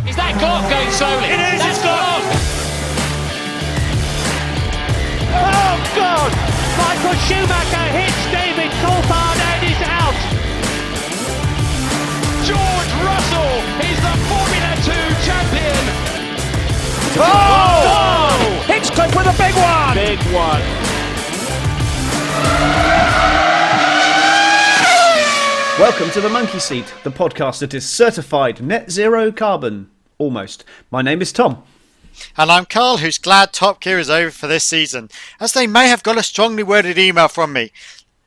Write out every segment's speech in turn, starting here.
Is that clock going slowly? It is, That's it's gone. Oh, God! Michael Schumacher hits David Coulthard and is out. George Russell is the Formula 2 champion. Oh! Hinchcliffe with a big one! Big one. Welcome to the Monkey Seat, the podcast that is certified net zero carbon. Almost. My name is Tom. And I'm Karl, who's glad Top Gear is over for this season, as they may have got a strongly worded email from me.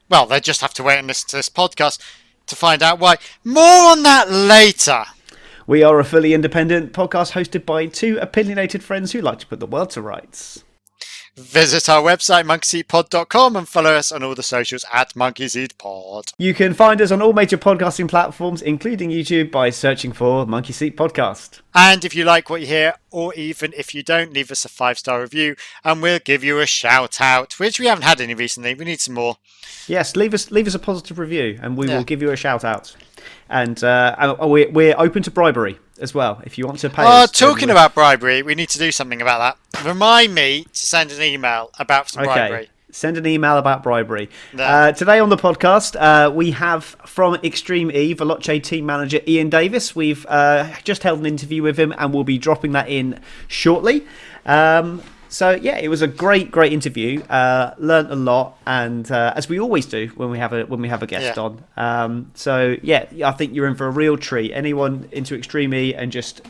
Well, they just have to wait and listen to this podcast to find out why. More on that later. We are a fully independent podcast hosted by two opinionated friends who like to put the world to rights. Visit our website, Monkeyseatpod.com, and follow us on all the socials at Monkeyseatpod. You can find us on all major podcasting platforms, including YouTube, by searching for Monkey Seat Podcast. And if you like what you hear, or even if you don't, leave us a 5-star review, and we'll give you a shout out, which we haven't had any recently. We need some more. Yes, leave us a positive review, and we will give you a shout out. And we're open to bribery as well, if you want to pay us. Talking about bribery, we need to do something about that. Remind me to send an email about some bribery. Send an email about bribery. No. Today on the podcast, we have from Extreme E, Veloce team manager Ian Davies. We've just held an interview with him, and we'll be dropping that in shortly. So yeah, it was a great interview. Learned a lot, and as we always do when we have a guest on. So yeah, I think you're in for a real treat. Anyone into Extreme E and just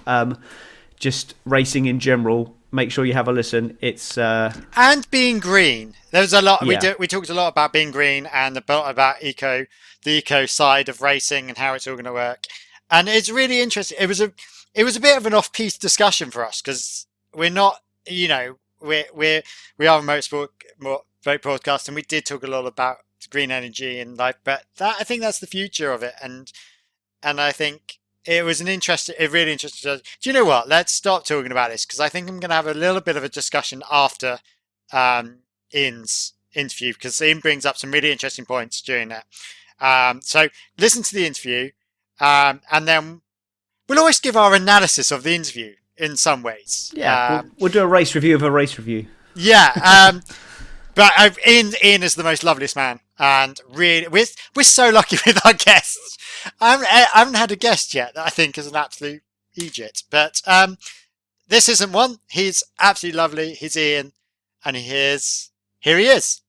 racing in general, make sure you have a listen. It's and being green. There's a lot. Yeah. We talked a lot about being green and about the eco side of racing and how it's all going to work. And it's really interesting. It was a bit of an off-piste discussion for us because we're not, we are a motorsport podcast, and we did talk a lot about green energy and life. But I think that's the future of it, and I think it was a really interesting. Do you know what? Let's stop talking about this because I think I'm going to have a little bit of a discussion after Ian's interview, because Ian brings up some really interesting points during that. So listen to the interview, and then we'll always give our analysis of the interview in some ways. Yeah, we'll do a race review of a race review. Yeah, but Ian is the most loveliest man, and really, we're so lucky with our guests. I haven't had a guest yet that I think is an absolute idiot, but this isn't one. He's absolutely lovely. He's Ian, and here he is.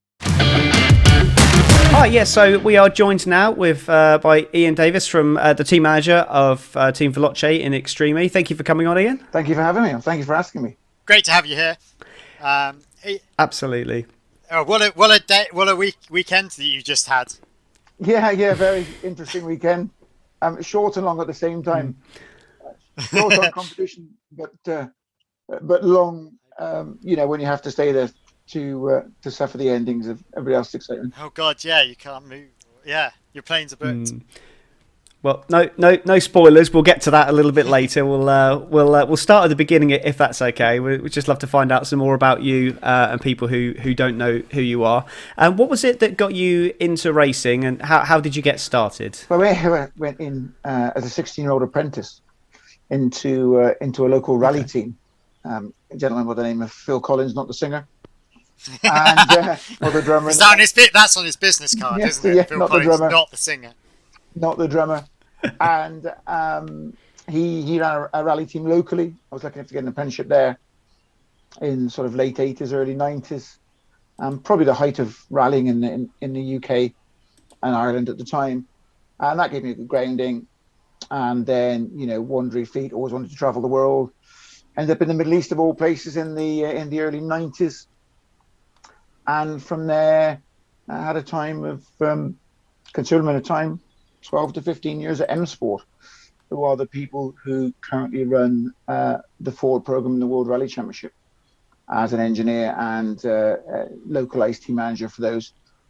Hi, yeah, so we are joined now by Ian Davies from the team manager of Team Veloce in Extreme E. Thank you for coming on, Ian. Thank you for having me, and thank you for asking me. Great to have you here. Absolutely. Oh, what a weekend that you just had. Yeah, very interesting weekend. Short and long at the same time. Short on competition, but long. When you have to stay there to suffer the endings of everybody else's excitement. Oh God, yeah, you can't move. Yeah, your planes are booked. Well, no spoilers. We'll get to that a little bit later. We'll start at the beginning if that's okay. We'd just love to find out some more about you and people who don't know who you are. And what was it that got you into racing, and how did you get started? Well, I went in as a 16-year-old apprentice into a local rally team. A gentleman by the name of Phil Collins, not the singer. And or the drummer. That's on his business card, yes, isn't it? Yeah, Phil not Collins, the drummer, not the singer. Not the drummer. And he ran a rally team locally. I was lucky enough to get an apprenticeship there in sort of late 80s, early 90s. Probably the height of rallying in the UK and Ireland at the time. And that gave me a good grounding. And then, wandering feet, always wanted to travel the world. Ended up in the Middle East of all places in the early 90s. And from there, I had a time of considerable amount of time, 12 to 15 years at M Sport, who are the people who currently run the Ford program in the World Rally Championship as an engineer and localized team manager for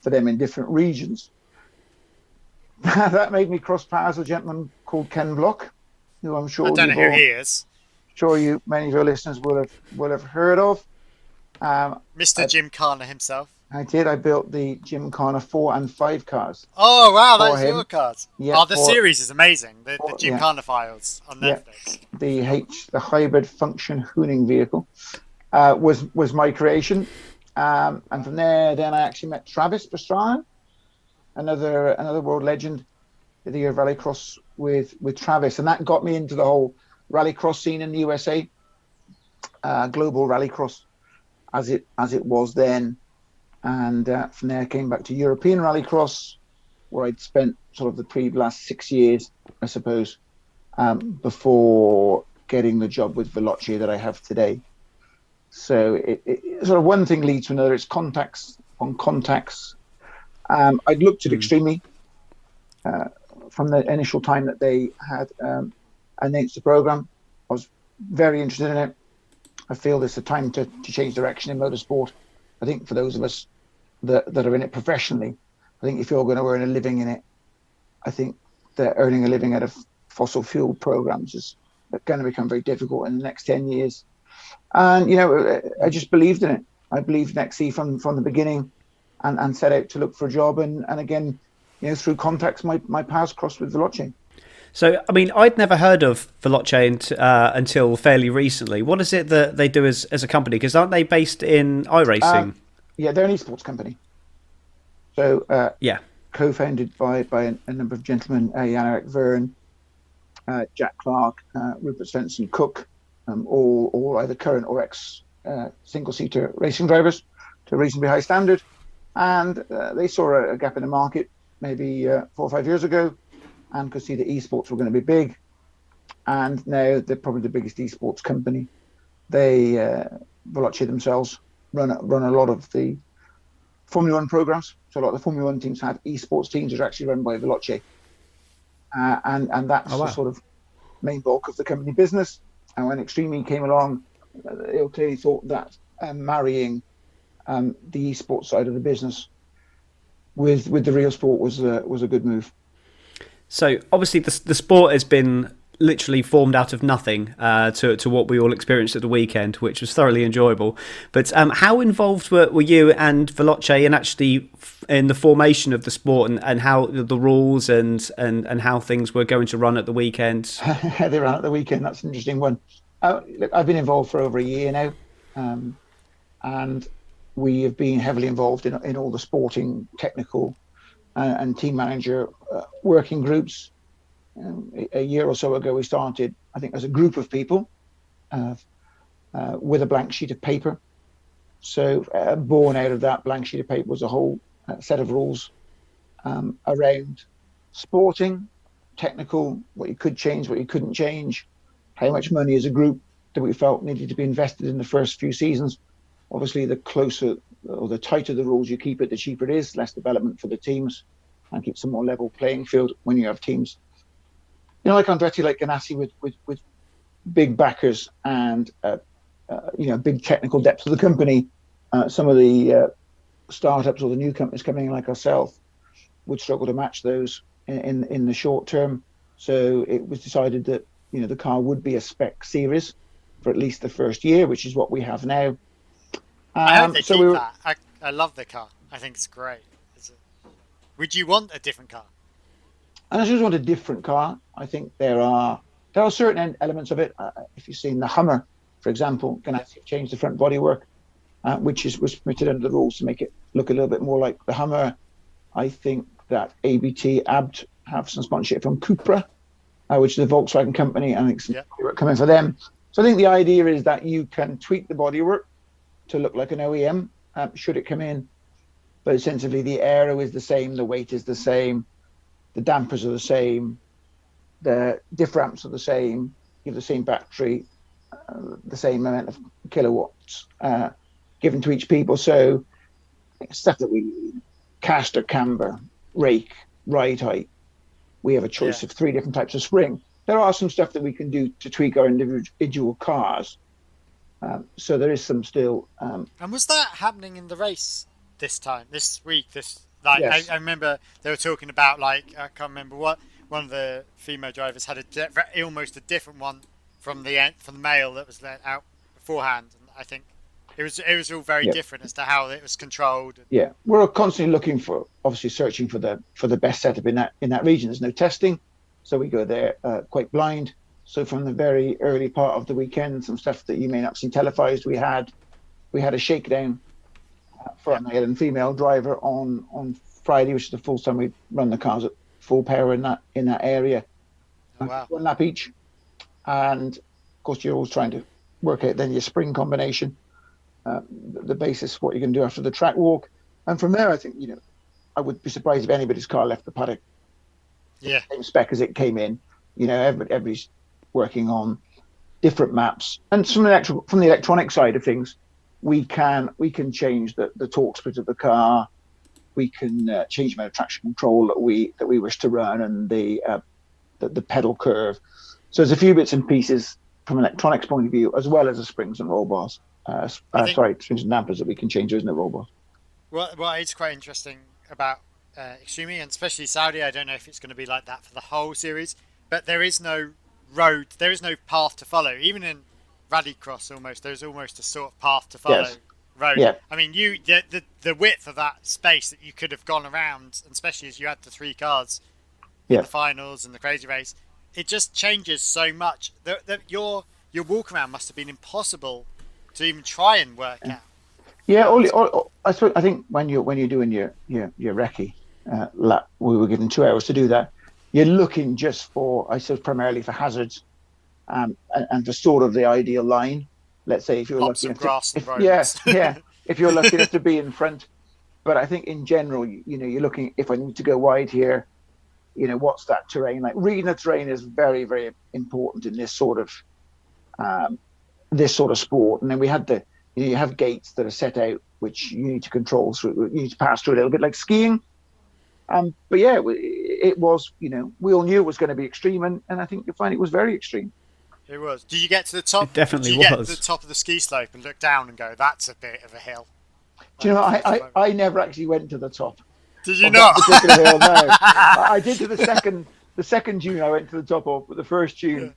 them in different regions. That made me cross paths with a gentleman called Ken Block, who I'm sure I don't know who he is. Many of your listeners will have heard of. Mr. Jim Carner himself. I did. I built the Gymkhana 4 and 5 cars. Oh wow, For that's him. your cards. Yeah, The series is amazing. The yeah. Gymkhana files on Yeah. Netflix. The hybrid function hooning vehicle was my creation. And from there, then I actually met Travis Pastrana, another world legend, did the year of Rallycross with Travis, and that got me into the whole Rallycross scene in the USA, global Rallycross as it was then, and from there I came back to European Rallycross, where I'd spent sort of the last 6 years, I suppose, before getting the job with Veloce that I have today. So it sort of one thing leads to another. It's contacts on contacts. I'd looked at Extremely from the initial time that they had announced the program. I was very interested in it. I feel there's a time to change direction in motorsport. I think for those of us that are in it professionally, I think if you're going to earn a living in it, I think that earning a living out of fossil fuel programs is going to become very difficult in the next 10 years. And, I just believed in it. I believed in XC from the beginning and set out to look for a job. And again, through contacts, my paths crossed with Veloce. So, I mean, I'd never heard of Veloce until fairly recently. What is it that they do as a company? Because aren't they based in iRacing? Yeah, they're an esports company. So, yeah, co-founded by a number of gentlemen, Jan-Erik Verne, Jack Clark, Rupert Svensson Cook, all either current or ex single-seater racing drivers to a reasonably high standard. And they saw a gap in the market maybe 4 or 5 years ago, and could see that esports were going to be big. And now they're probably the biggest esports company. They, Veloce themselves, run a lot of the Formula One programs. So a lot of the Formula One teams have esports teams that are actually run by Veloce. And that's the sort of main bulk of the company business. And when Extreme came along, they clearly thought that marrying the esports side of the business with the real sport was a good move. So obviously the sport has been literally formed out of nothing to what we all experienced at the weekend, which was thoroughly enjoyable. But how involved were you and Veloce in actually in the formation of the sport and how the rules and how things were going to run at the weekend? They ran at the weekend. That's an interesting one. Look, I've been involved for over a year now, and we have been heavily involved in all the sporting, technical, and team manager working groups. A year or so ago, we started, I think, as a group of people with a blank sheet of paper. So born out of that blank sheet of paper was a whole set of rules around sporting, technical, what you could change, what you couldn't change, how much money as a group that we felt needed to be invested in the first few seasons. Obviously, the closer or the tighter the rules you keep it, the cheaper it is, less development for the teams, and keeps a more level playing field when you have teams. Like Andretti, like Ganassi, with big backers and big technical depth of the company. Some of the startups or the new companies coming in, like ourselves, would struggle to match those in the short term. So it was decided that the car would be a spec series for at least the first year, which is what we have now. I hope they keep that. I love the car. I think it's great. Would you want a different car? And I just want a different car. I think there are certain elements of it. If you've seen the Hummer, for example, Ganassi changed the front bodywork, which was permitted under the rules to make it look a little bit more like the Hummer. I think that ABT Abt have some sponsorship from Cupra, which is a Volkswagen company. I think some bodywork coming for them. So I think the idea is that you can tweak the bodywork to look like an OEM, should it come in. But essentially the aero is the same, the weight is the same, the dampers are the same, the diff ramps are the same, you have the same battery, the same amount of kilowatts given to each people. So stuff that we caster, camber, rake, ride height. We have a choice of 3 different types of spring. There are some stuff that we can do to tweak our individual cars. So there is some still. And was that happening in the race this week? Yes. I remember they were talking about, I can't remember what, one of the female drivers had almost a different one from the male that was let out beforehand. And I think It was all very different as to how it was controlled. Yeah, we're constantly looking for, obviously searching for the best setup in that region. There's no testing, so we go there quite blind. So from the very early part of the weekend, some stuff that you may not see televised, we had a shakedown for a male and female driver on Friday, which is the full time we run the cars at full power in that area. Oh, wow. 1 lap each, and of course you're always trying to work out then your spring combination, the basis of what you can do after the track walk, and from there I think I would be surprised if anybody's car left the paddock same spec as it came in. Everybody's working on different maps, and from the electronic side of things, we can change the torque split of the car. We can change the amount of traction control that we wish to run, and the pedal curve. So there's a few bits and pieces from an electronics point of view, as well as the springs and roll bars. Springs and dampers that we can change, isn't it, roll bars? Well, it's quite interesting about Extreme, and especially Saudi. I don't know if it's going to be like that for the whole series, but there is no road, there is no path to follow. Even in Rallycross, there's almost a sort of path to follow. Yes. Road. Yeah. I mean, the width of that space that you could have gone around, and especially as you had the 3 cars in the finals and the crazy race, it just changes so much. Your walk around must have been impossible to even try and work out. Yeah, I think when you're doing your recce lap, we were given 2 hours to do that. You're looking just for, I suppose, primarily for hazards, and for sort of the ideal line. Let's say if you're lucky if you're lucky enough to be in front. But I think in general, you're looking, if I need to go wide here, what's that terrain like? Reading the terrain is very, very important in this sort of sport. And then we had you have gates that are set out which you need to control through. You need to pass through a little bit like skiing. But yeah, it was. We all knew it was going to be extreme, and I think you'll find it was very extreme. It was. Did you get to the top? It definitely Did you get to the top of the ski slope and look down and go, "That's a bit of a hill"? Do you know? I never actually went to the top. Did you not? That particular hill, no. I did to the second dune. I went to the top of, but the first dune,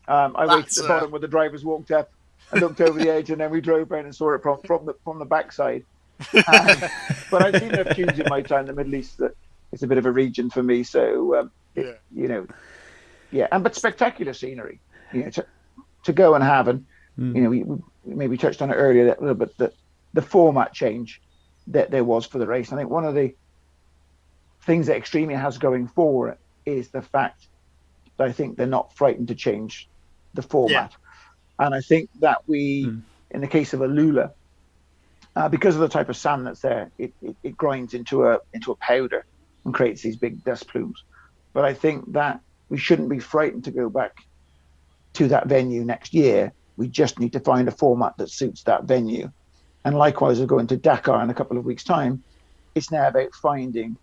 I waited at the bottom where the drivers walked up. I looked over the edge, and then we drove around and saw it from the backside. But I've seen enough dunes in my time in the Middle East that it's a bit of a region for me. So but spectacular scenery. To go and have, and we maybe touched on it earlier a little bit, the format change that there was for the race. I think one of the things that Extremia has going for it is the fact that I think they're not frightened to change the format. And I think that in the case of a Lula, because of the type of sand that's there, it grinds into a powder and creates these big dust plumes. But I think that we shouldn't be frightened to go back to that venue next year. We just need to find a format that suits that venue. And likewise, we're going to Dakar in a couple of weeks' time. It's now about finding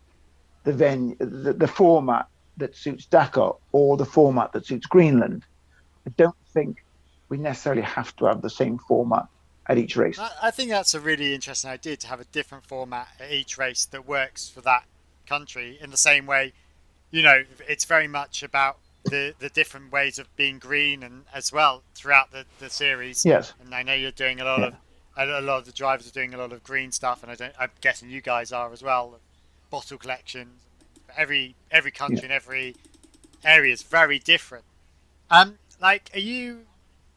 the venue, the format that suits Dakar or the format that suits Greenland. I don't think we necessarily have to have the same format at each race. I think that's a really interesting idea, to have a different format at each race that works for that country. In the same way, it's very much about the different ways of being green, and as well throughout the series. Yes. And I know you're doing a lot of the drivers are doing a lot of green stuff, and I'm guessing you guys are as well. Bottle collections. Every country and every area is very different. Are you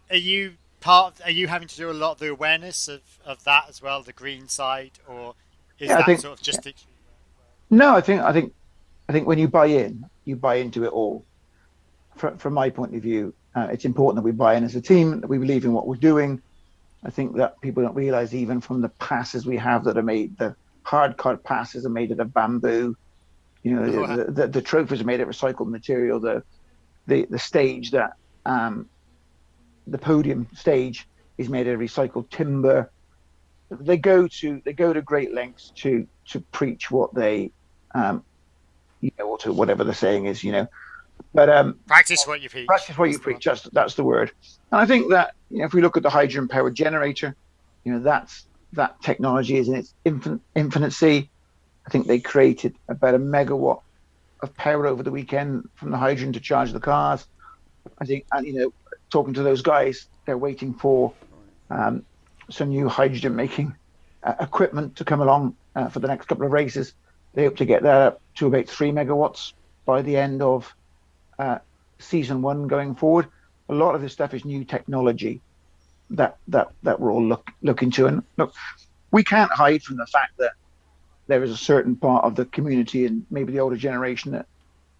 having to do a lot of the awareness of that as well, the green side, or is that sort of just? No, I think when you buy into it all. From my point of view, it's important that we buy in as a team, that we believe in what we're doing. I think that people don't realize, even from the passes we have that are made, the hard cut passes are made out of bamboo. The trophies are made of recycled material. The stage that the podium stage is made of recycled timber. They go to great lengths to preach what they, or to whatever the saying is, But practice what you preach. Practice what you preach. That's the word. And I think that if we look at the hydrogen powered generator, that technology is in its infancy. I think they created about 1 megawatt of power over the weekend from the hydrogen to charge the cars. I think, and talking to those guys, they're waiting for some new hydrogen making equipment to come along for the next couple of races. They hope to get that up to about 3 megawatts by the end of season 1 going forward. A lot of this stuff is new technology that we're all looking to. And look, we can't hide from the fact that there is a certain part of the community and maybe the older generation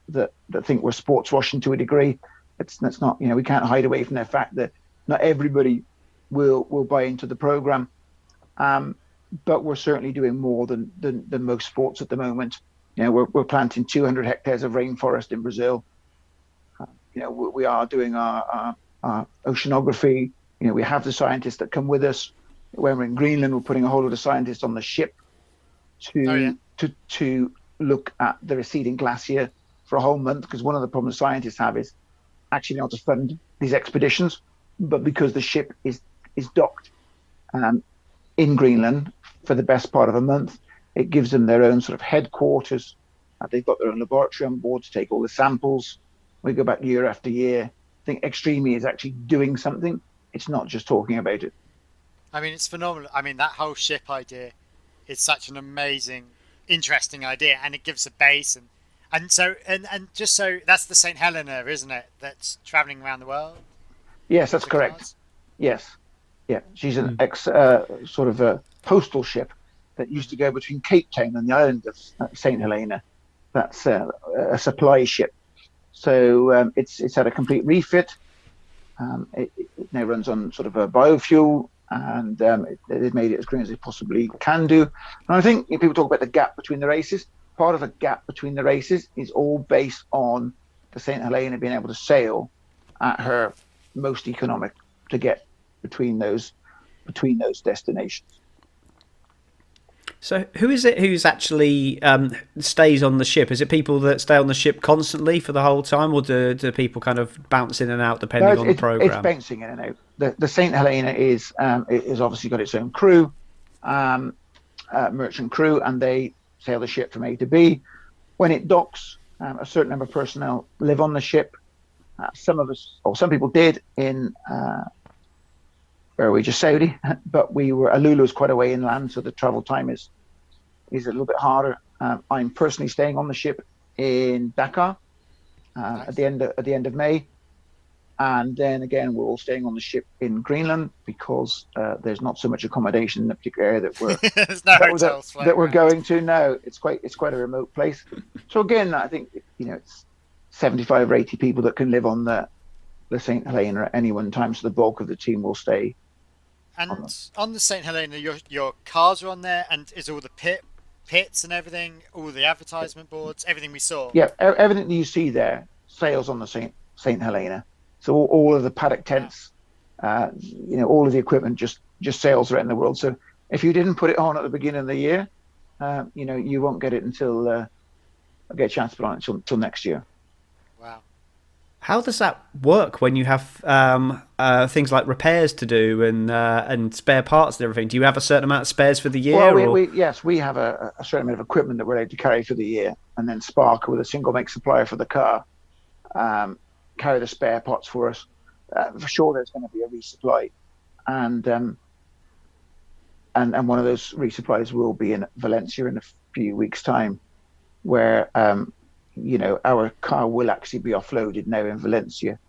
that think we're sports washing to a degree. That's not, we can't hide away from the fact that not everybody will buy into the program. But we're certainly doing more than most sports at the moment. We're planting 200 hectares of rainforest in Brazil. We are doing our oceanography. We have the scientists that come with us. When we're in Greenland, we're putting a whole lot of scientists on the ship to look at the receding glacier for a whole month, because one of the problems scientists have is actually not to fund these expeditions, but because the ship is docked in Greenland for the best part of a month, it gives them their own sort of headquarters. They've got their own laboratory on board to take all the samples. We go back year after year. I think Extreme E is actually doing something. It's not just talking about it. I mean, it's phenomenal. I mean, that whole ship idea is such an amazing, interesting idea, and it gives a base and just so that's the St. Helena, isn't it? That's traveling around the world. Yes, that's correct. Cars? Yes, yeah. She's an sort of a postal ship that used to go between Cape Town and the island of St. Helena. That's a supply ship. So it's had a complete refit. It now runs on sort of a biofuel, and they've made it as green as they possibly can do. And I think people talk about the gap between the races. Part of the gap between the races is all based on the St. Helena being able to sail at her most economic to get between those destinations. So who is it who's actually stays on the ship? Is it people that stay on the ship constantly for the whole time, or do people kind of bounce in and out depending on the program? It's bouncing in and out. The St. Helena is obviously got its own crew, merchant crew, and they sail the ship from A to B. When it docks, a certain number of personnel live on the ship. Some people did in where are we, just Saudi, but Alulu is quite a way inland, so the travel time is a little bit harder. I'm personally staying on the ship in Dakar Nice. at the end of May, and then again we're all staying on the ship in Greenland because there's not so much accommodation in the particular area There's no hotels that we're around. going to now. It's quite a remote place. So again, I think it's 75 or 80 people that can live on the St. Helena at any one time, so the bulk of the team will stay. And on the St. Helena, your cars are on there, and is all the pits and everything, all the advertisement boards, everything we saw. Yeah, everything that you see there sails on the St. Helena. So all of the paddock tents, all of the equipment just sails around the world. So if you didn't put it on at the beginning of the year, you won't get it until I'll get a chance to put it on until next year. Wow. How does that work when you have things like repairs to do and spare parts and everything? Do you have a certain amount of spares for the year? Well, we have a certain amount of equipment that we're able to carry for the year, and then Spark, with a single make supplier for the car, carry the spare parts for us. For sure, there's going to be a resupply, and one of those resupplies will be in Valencia in a few weeks' time, where our car will actually be offloaded now in Valencia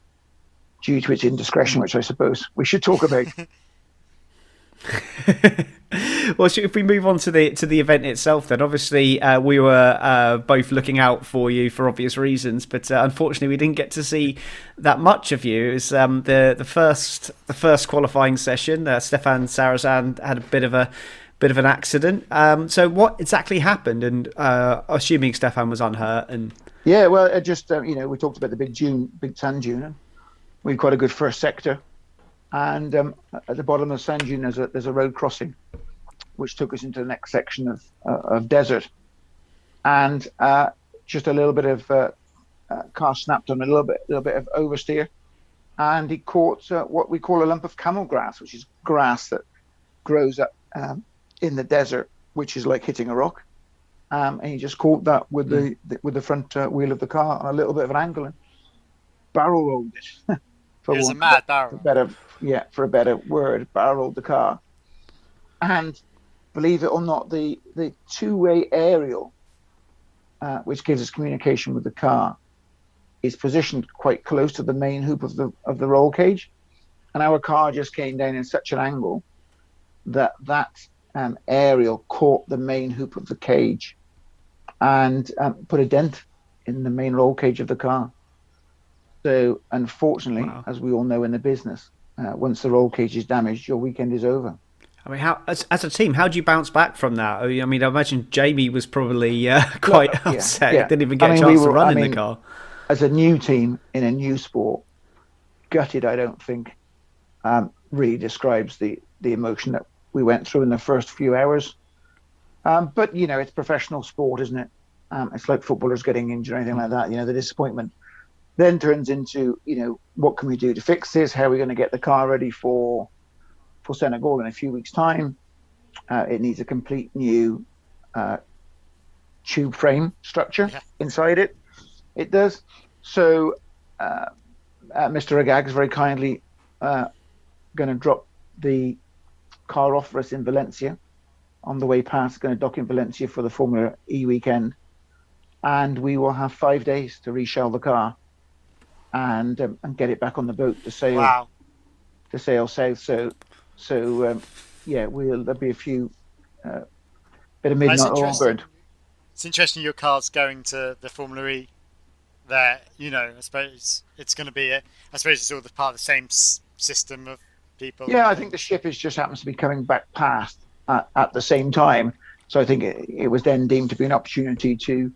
due to its indiscretion, which I suppose we should talk about. Well, if we move on to the event itself, then obviously we were both looking out for you for obvious reasons, but unfortunately we didn't get to see that much of you. It was the first qualifying session. Stefan Sarazan had a bit of an accident. So what exactly happened? And assuming Stefan was unhurt, and yeah, well, it just we talked about the big sand dune. And we had quite a good first sector, and at the bottom of the sand dune there's a road crossing, which took us into the next section of desert, and just a little bit of car snapped on a little bit of oversteer, and he caught what we call a lump of camel grass, which is grass that grows up in the desert, which is like hitting a rock, and he just caught that with the front wheel of the car on a little bit of an angle and barrel rolled it. It was a mad barrel. For a better word, barrel rolled the car, And believe it or not, the two-way aerial, which gives us communication with the car, is positioned quite close to the main hoop of the roll cage, and our car just came down in such an angle that aerial caught the main hoop of the cage and put a dent in the main roll cage of the car. So unfortunately, as we all know in the business, once the roll cage is damaged, your weekend is over. I mean, how as a team, how do you bounce back from that? I mean, I imagine Jamie was probably quite upset. Yeah. Didn't even get a chance to run in the car. As a new team in a new sport, gutted, I don't think, really describes the emotion that we went through in the first few hours. But, it's professional sport, isn't it? It's like footballers getting injured or anything like that. The disappointment then turns into, what can we do to fix this? How are we going to get the car ready for Senegal in a few weeks' time? It needs a complete new tube frame structure inside it. It does. So Mr. Agag is very kindly going to drop the car off for us in Valencia. On the way past, going to dock in Valencia for the Formula E weekend. And we will have 5 days to reshell the car and get it back on the boat to sail south. So there'll be a few bit of midnight oil bird. It's interesting your car's going to the Formula E there. I suppose it's going to be I suppose it's all part of the same system of people. Yeah, I think the ship just happens to be coming back past at the same time. So I think it was then deemed to be an opportunity to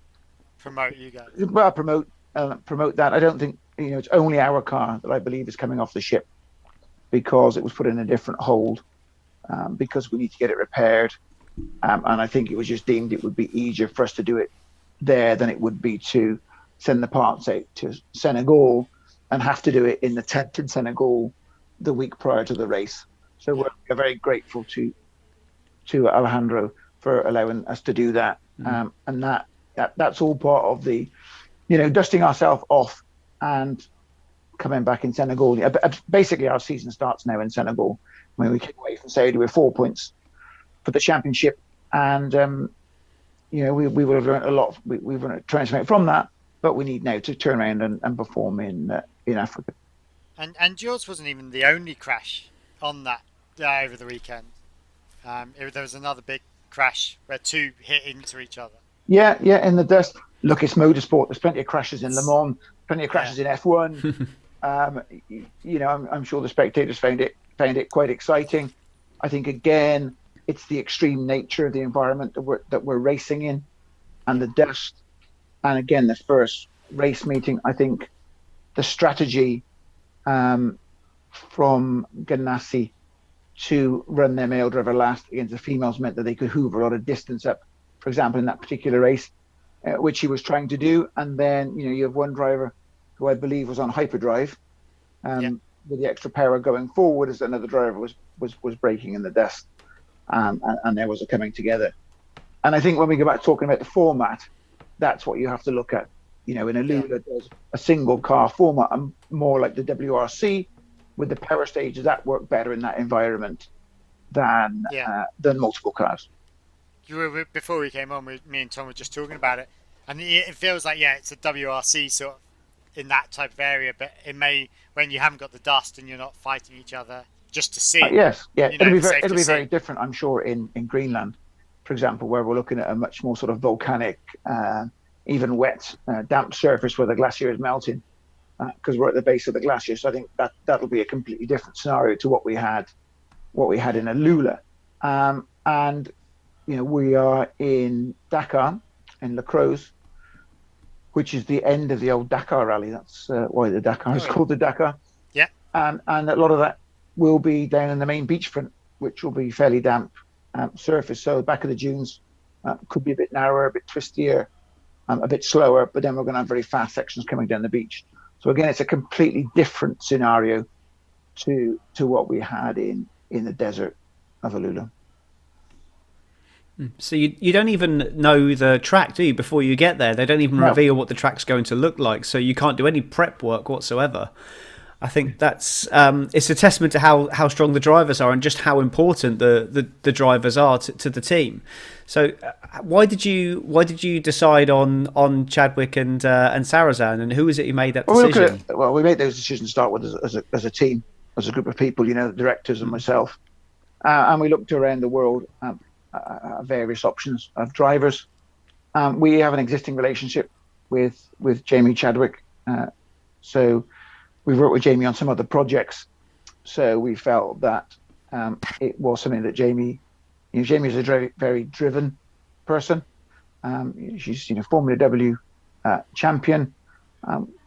promote you guys. Well, promote that. I don't think it's only our car that I believe is coming off the ship because it was put in a different hold because we need to get it repaired. And I think it was just deemed it would be easier for us to do it there than it would be to send the parts out to Senegal and have to do it in the tent in Senegal the week prior to the race. So we're very grateful to Alejandro for allowing us to do that. And that's all part of the, dusting ourselves off and coming back in Senegal. Basically, our season starts now in Senegal. When we came away from Saudi with 4 points for the championship, and we would have learned a lot. We've learned to transform from that, but we need now to turn around and perform in Africa. And yours wasn't even the only crash on that over the weekend. There was another big crash where two hit into each other. Yeah, in the dust. Look, it's motorsport. There's plenty of crashes in Le Mans, plenty of crashes in F1. I'm sure the spectators found it quite exciting. I think again, it's the extreme nature of the environment that we're racing in, and the dust. And again, the first race meeting, I think the strategy from Ganassi to run their male driver last against the females meant that they could hoover a lot of distance up, for example, in that particular race, which he was trying to do. And then, you have one driver who I believe was on hyperdrive with the extra power going forward as another driver was braking in the dust. And there was a coming together. And I think when we go back talking about the format, that's what you have to look at. In a Lula, there's a single car format, and more like the WRC with the power stages that work better in that environment than multiple cars. Before we came on, me and Tom were just talking about it, and it feels like it's a WRC sort of in that type of area, but it may, when you haven't got the dust and you're not fighting each other just to see. It'll be very different, I'm sure, in Greenland, for example, where we're looking at a much more sort of volcanic, even wet, damp surface where the glacier is melting, because we're at the base of the glacier. So I think that'll be a completely different scenario to what we had in Alula. And we are in Dakar, in La Croze, which is the end of the old Dakar rally. That's why the Dakar is called the Dakar. Yeah. And a lot of that will be down in the main beachfront, which will be fairly damp surface. So the back of the dunes could be a bit narrower, a bit twistier, a bit slower, but then we're going to have very fast sections coming down the beach. So again, it's a completely different scenario to what we had in the desert of Alula. So you don't even know the track, do you, before you get there? They don't even reveal what the track's going to look like, so you can't do any prep work whatsoever. I think that's it's a testament to how strong the drivers are and just how important the drivers are to the team. So why did you decide on Chadwick and Sarazan, and who was it who made that decision? We made those decisions to start with as a team, as a group of people, the directors and myself, and we looked around the world at various options of drivers. We have an existing relationship with Jamie Chadwick, so we've worked with Jamie on some other projects. So we felt that it was something that Jamie is a very, very driven person. She's Formula W champion,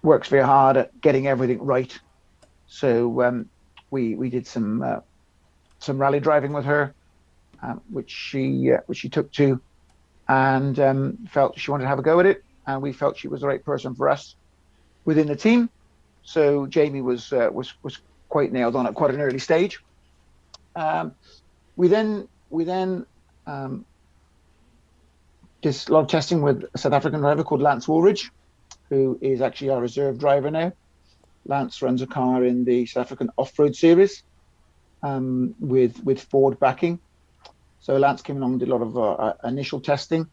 works very hard at getting everything right. So we did some rally driving with her, which she took to, and felt she wanted to have a go at it, and we felt she was the right person for us within the team. So Jamie was quite nailed on at quite an early stage. We then did a lot of testing with a South African driver called Lance Woolridge, who is actually our reserve driver now. Lance runs a car in the South African Off-Road Series with Ford backing. So Lance came along and did a lot of initial testing,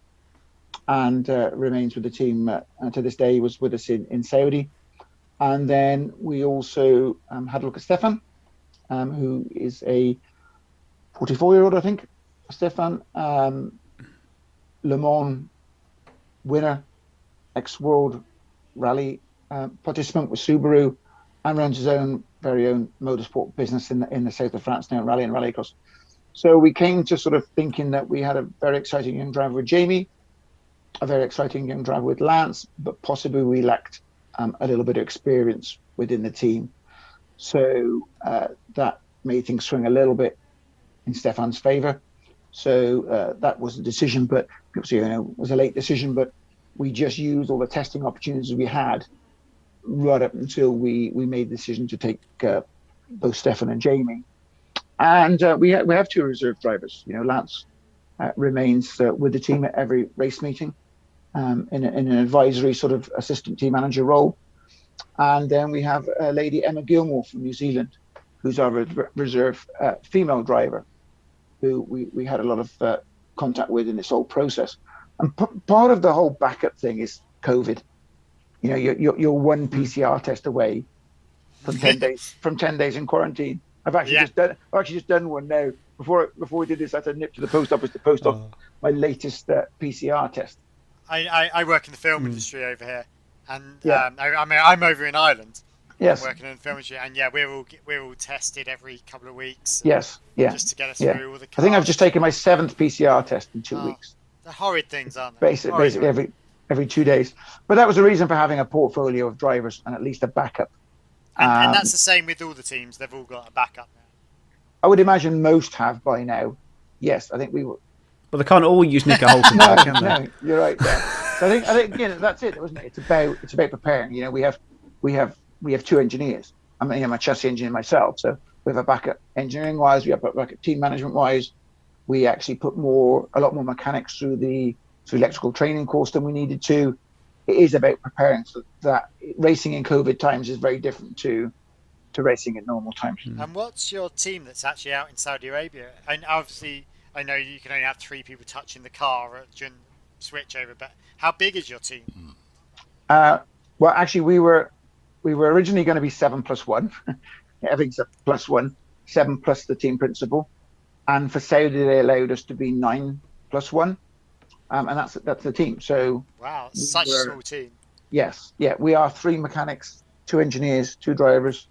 and remains with the team to this day. He was with us in Saudi. And then we also had a look at Stefan, who is a 44-year-old, I think. Stefan, Le Mans winner, ex-World Rally participant with Subaru, and runs his very own motorsport business in the south of France now, Rally and Rallycross. So we came to sort of thinking that we had a very exciting young driver with Jamie, a very exciting young driver with Lance, but possibly we lacked a little bit of experience within the team. So that made things swing a little bit in Stefan's favour. So that was a decision, but it was a late decision, but we just used all the testing opportunities we had right up until we made the decision to take both Stefan and Jamie. And we have two reserve drivers. Lance remains with the team at every race meeting in an advisory sort of assistant team manager role. And then we have Lady Emma Gilmore from New Zealand, who's our reserve female driver, who we had a lot of contact with in this whole process. And part of the whole backup thing is COVID. You're one PCR test away from 10 days in quarantine. I've actually just done one now. Before we did this, I had to nip to the post office to post off my latest PCR test. I work in the film industry over here, and I'm over in Ireland. Yes. I'm working in the film industry, and we're all tested every couple of weeks. Yes. Yeah. Just to get us through all the cars. I think I've just taken my 7th PCR test in 2 weeks. They're horrid things, aren't they? Basically every 2 days. But that was the reason for having a portfolio of drivers and at least a backup. And that's the same with all the teams. They've all got a backup now. I would imagine most have by now. Yes, I think we will. Well, they can't all use Nico Hulkenberg, can they? No, you're right. Yeah. So I think that's it, wasn't it? It's about preparing. We have two engineers. I'm a chassis engineer myself, so we have a backup engineering wise. We have a backup team management wise. We actually put a lot more mechanics through the electrical training course than we needed to. It is about preparing, so that racing in COVID times is very different to racing in normal times. And what's your team that's actually out in Saudi Arabia? And obviously, I know you can only have 3 people touching the car during the switchover, but how big is your team? Well, actually, we were originally going to be 7 plus 1. Everything's a plus 1, 7 plus the team principal. And for Saudi, they allowed us to be 9 plus 1. And that's the team. So wow, such a small team. Yes, yeah, we are 3 mechanics, 2 engineers, 2 drivers,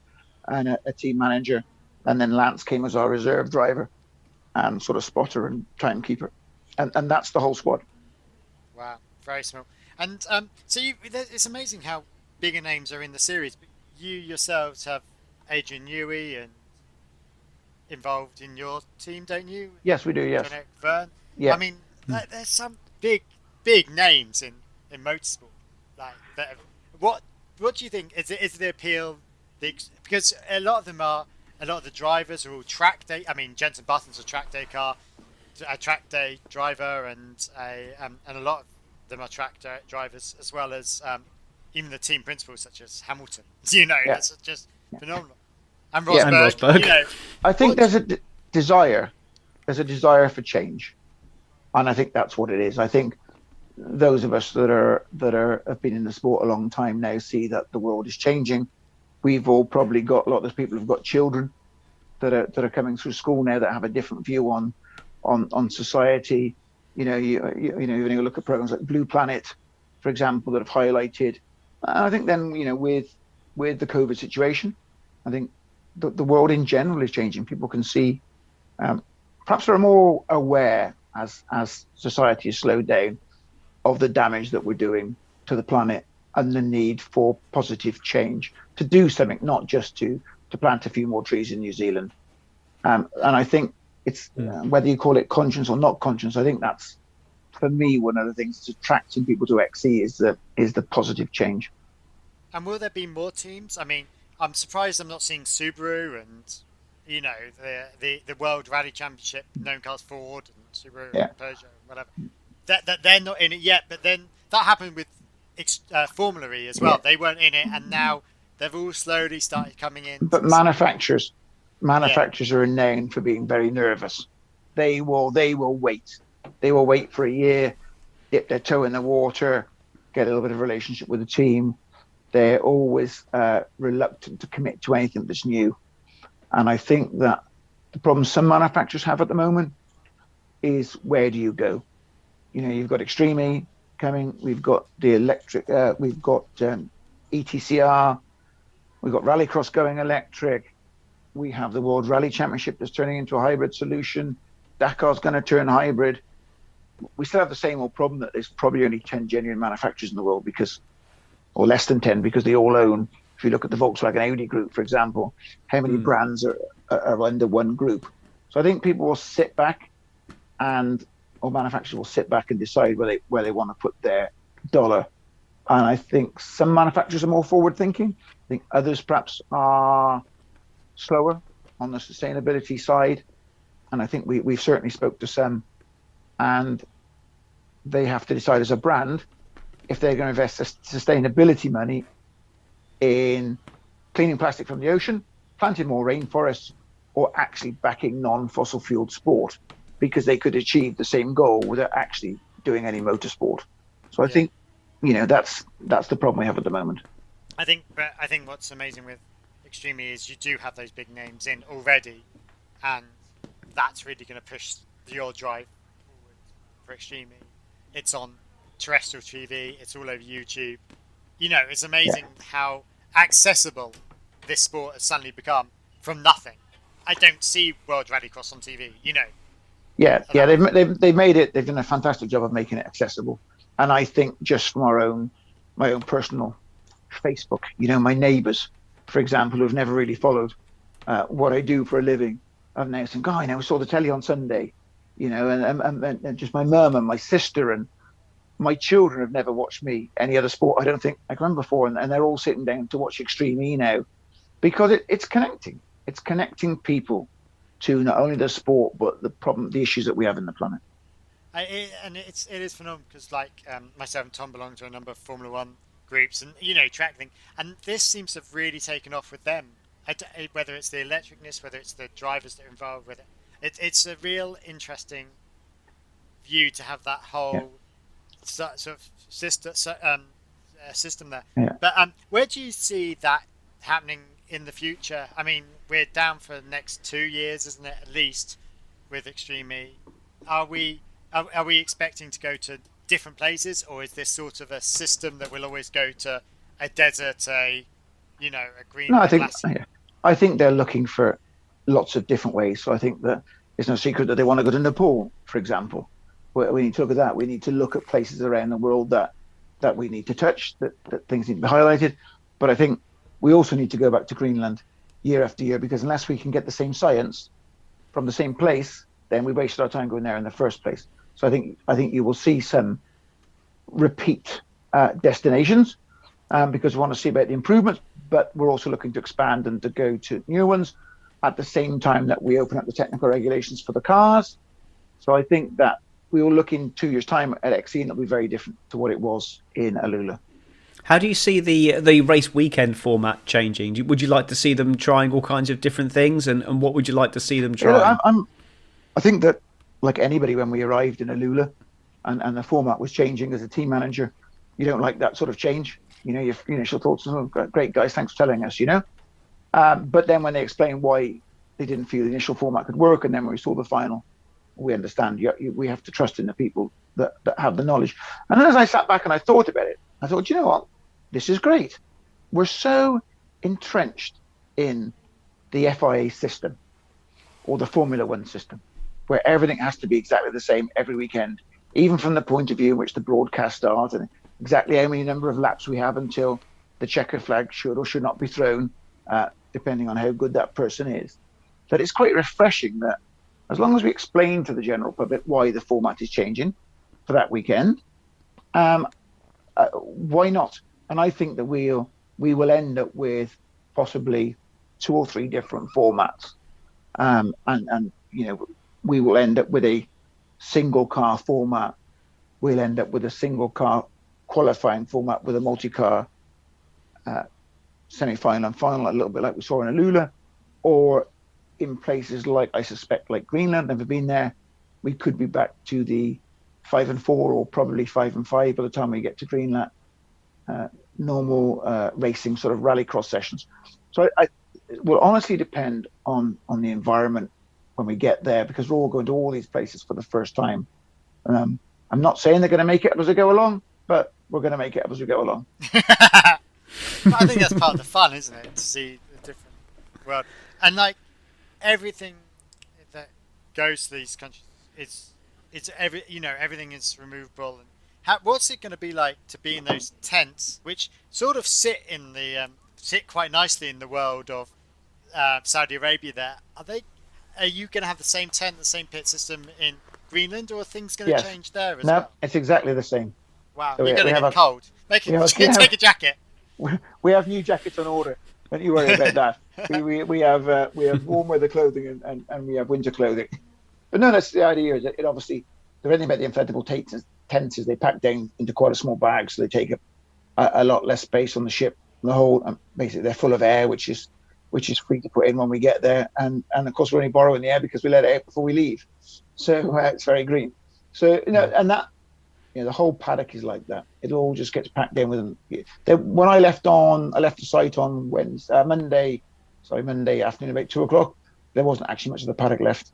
and a team manager. And then Lance came as our reserve driver and sort of spotter and timekeeper, and that's the whole squad. Wow, very small. And so it's amazing how bigger names are in the series. But you yourselves have Adrian Newey and involved in your team, don't you? Yes, we do. Yes. Vern. Yeah. I mean, there's some big names in motorsport. What do you think is the appeal? Because a lot of the drivers are all track day. I mean, Jenson Button's a track day driver, and a lot of them are track drivers, as well as even the team principals such as Hamilton. Yeah. That's just phenomenal. And Yeah. Rosberg, And Rosberg. you know, I think there's a desire. There's a desire for change, and I think that's what it is. I think those of us that have been in the sport a long time now see that the world is changing. We've all probably got a lot of people who've got children that are coming through school now that have a different view on society. You know, when you look at programs like Blue Planet, for example, that have highlighted. I think then, with the COVID situation, I think the world in general is changing. People can see, perhaps they're more aware as society has slowed down of the damage that we're doing to the planet and the need for positive change, to do something, not just to plant a few more trees in New Zealand. And I think it's whether you call it conscience or not conscience, I think that's, for me, one of the things that's attracting people to XC is the positive change. And will there be more teams? I mean, I'm surprised I'm not seeing Subaru and, the World Rally Championship, known cars Ford and Subaru and Peugeot and whatever. That they're not in it yet, but then that happened with Formula E as well. Yeah. They weren't in it, and now they've all slowly started coming in. But manufacturers are known for being very nervous. They will wait. They will wait for a year, dip their toe in the water, get a little bit of a relationship with the team. They're always reluctant to commit to anything that's new. And I think that the problem some manufacturers have at the moment is, where do you go? You've got Extreme E coming. We've got the electric. We've got ETCR. We've got Rallycross going electric. We have the World Rally Championship that's turning into a hybrid solution. Dakar's going to turn hybrid. We still have the same old problem that there's probably only 10 genuine manufacturers in the world, or less than 10, because they all own. If you look at the Volkswagen Audi group, for example, how many brands are under one group? So I think people will sit back or manufacturers will sit back and decide where they want to put their dollar. And I think some manufacturers are more forward thinking. I think others perhaps are slower on the sustainability side. And I think we've certainly spoke to some, and they have to decide as a brand if they're going to invest sustainability money in cleaning plastic from the ocean, planting more rainforests, or actually backing non-fossil fueled sport, because they could achieve the same goal without actually doing any motorsport. So I think, that's the problem we have at the moment. I think what's amazing with Extreme E is you do have those big names in already, and that's really going to push your drive forward for Extreme E. It's on terrestrial TV, it's all over YouTube. It's amazing how accessible this sport has suddenly become from nothing. I don't see World Rallycross on TV, Yeah, they've made it. They've done a fantastic job of making it accessible. And I think just from my own personal Facebook, my neighbours, for example, who've never really followed what I do for a living, I've now said, "God, I saw the telly on Sunday," and just my mum and my sister and my children have never watched me any other sport, I don't think, I can remember before, and they're all sitting down to watch Extreme E now, because it's connecting. It's connecting people to not only the sport but the issues that we have in the planet. It is phenomenal, because myself and Tom belong to a number of Formula One groups and track thing, and this seems to have really taken off with them. Whether it's the electricness, whether it's the drivers that are involved with it, it's a real interesting view to have that whole sort of system there. Yeah. But where do you see that happening in the future? I mean, we're down for the next 2 years, isn't it, at least, with Extreme E? Are we expecting to go to different places, or is this sort of a system that will always go to a desert, a green? No, I think they're looking for lots of different ways. So I think that it's no secret that they want to go to Nepal, for example. We need to look at that. We need to look at places around the world that we need to touch, that things need to be highlighted. But I think we also need to go back to Greenland year after year, because unless we can get the same science from the same place, then we wasted our time going there in the first place. So I think you will see some repeat destinations because we want to see about the improvements, but we're also looking to expand and to go to new ones at the same time that we open up the technical regulations for the cars. So I think that we will look in 2 years' time at XC, and it'll be very different to what it was in Alula. How do you see the race weekend format changing? Would you like to see them trying all kinds of different things, and what would you like to see them trying? I think that, like anybody, when we arrived in Alula and the format was changing as a team manager, you don't like that sort of change. Your initial thoughts are, oh, great guys, thanks for telling us, But then when they explained why they didn't feel the initial format could work, and then when we saw the final, we understand. We have to trust in the people that have the knowledge. And then as I sat back and I thought about it, I thought, you know what? This is great. We're so entrenched in the FIA system or the Formula One system, where everything has to be exactly the same every weekend, even from the point of view in which the broadcast starts and exactly how many number of laps we have until the checkered flag should or should not be thrown, depending on how good that person is. That it's quite refreshing that as long as we explain to the general public why the format is changing for that weekend, why not? And I think that we will end up with possibly 2 or 3 different formats, and we will end up with a single car format. We'll end up with a single car qualifying format with a multi-car semi-final and final, a little bit like we saw in Alula, or in places like, I suspect, like Greenland, never been there, we could be back to the 5 and 4 or probably 5 and 5 by the time we get to Greenland. Normal racing sort of rallycross sessions. So it will honestly depend on the environment when we get there, because we're all going to all these places for the first time. I'm not saying they're going to make it up as we go along, but we're going to make it up as we go along. I think that's part of the fun, isn't it? To see a different world. And like everything that goes to these countries everything is removable. And what's it going to be like to be in those tents, which sort of sit quite nicely in the world of Saudi Arabia? There, are you going to have the same tent, the same pit system in Greenland, or are things going to change there as well? No, it's exactly the same. Wow, so you're going to get cold. Take a jacket. We have new jackets on order. Don't you worry about that. We have warm weather clothing and we have winter clothing. But no, that's the idea. Is that it obviously, the thing about the inflatable tents is they pack down into quite a small bag, so they take up a lot less space on the ship. The whole, basically, they're full of air, which is free to put in when we get there. And of course, we're only borrowing the air because we let it out before we leave. So it's very green. So and that. The whole paddock is like that. It all just gets packed down with them. When I left the site on Monday afternoon about 2:00. There wasn't actually much of the paddock left.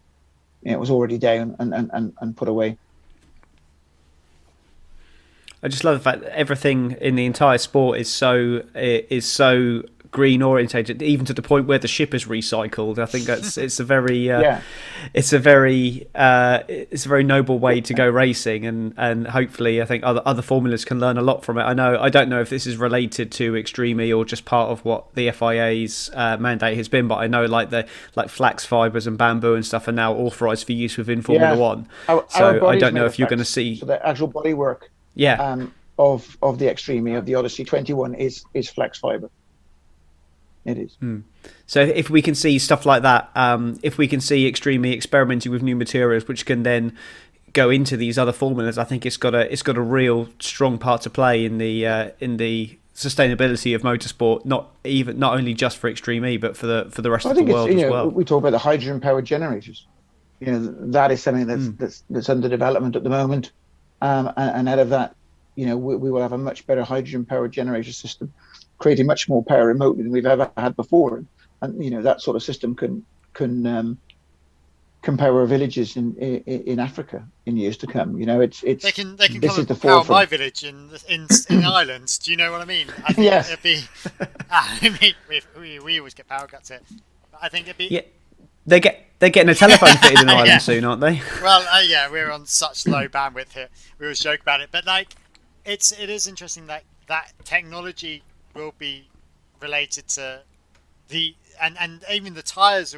It was already down and put away. I just love the fact that everything in the entire sport is so green orientated, even to the point where the ship is recycled. I think it's a very noble way to go racing, and hopefully I think other formulas can learn a lot from it. I don't know if this is related to Extreme E or just part of what the FIA's mandate has been, but I know like flax fibres and bamboo and stuff are now authorised for use within Formula One. So I don't know if you're going to see the actual bodywork of the Extreme E, of the Odyssey 21 is flex fibre. It is. So if we can see stuff like that, if we can see Extreme E experimenting with new materials, which can then go into these other formulas, I think it's got a real strong part to play in the sustainability of motorsport. Not only just for Extreme E, but for the rest of the world as well. We talk about the hydrogen powered generators. That is something that's under development at the moment, and out of that, we will have a much better hydrogen powered generator system, creating much more power remotely than we've ever had before, and that sort of system can power villages in Africa in years to come. They can come and power my village in Ireland. Do you know what I mean? I think it'd be. We always get power cuts here. But I think it'd be. Yeah. They're getting a telephone fitted in Ireland soon, aren't they? Well, we're on such low bandwidth here. We always joke about it, but it is interesting that technology will be related to and even the tyres.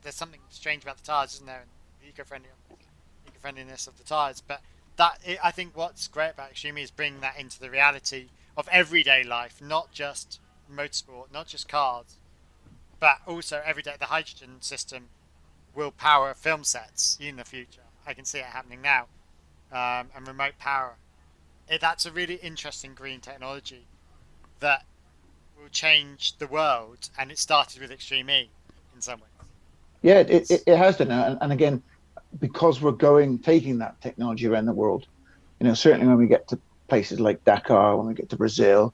There's something strange about the tyres, isn't there? And the eco-friendliness of the tyres. But I think what's great about Extreme is bringing that into the reality of everyday life, not just motorsport, not just cars, but also everyday. The hydrogen system will power film sets in the future. I can see it happening now, and remote power. That's a really interesting green technology. that will change the world, and it started with Extreme E in some ways. Yeah, it has done, and again, because we're taking that technology around the world. Certainly when we get to places like Dakar, when we get to Brazil,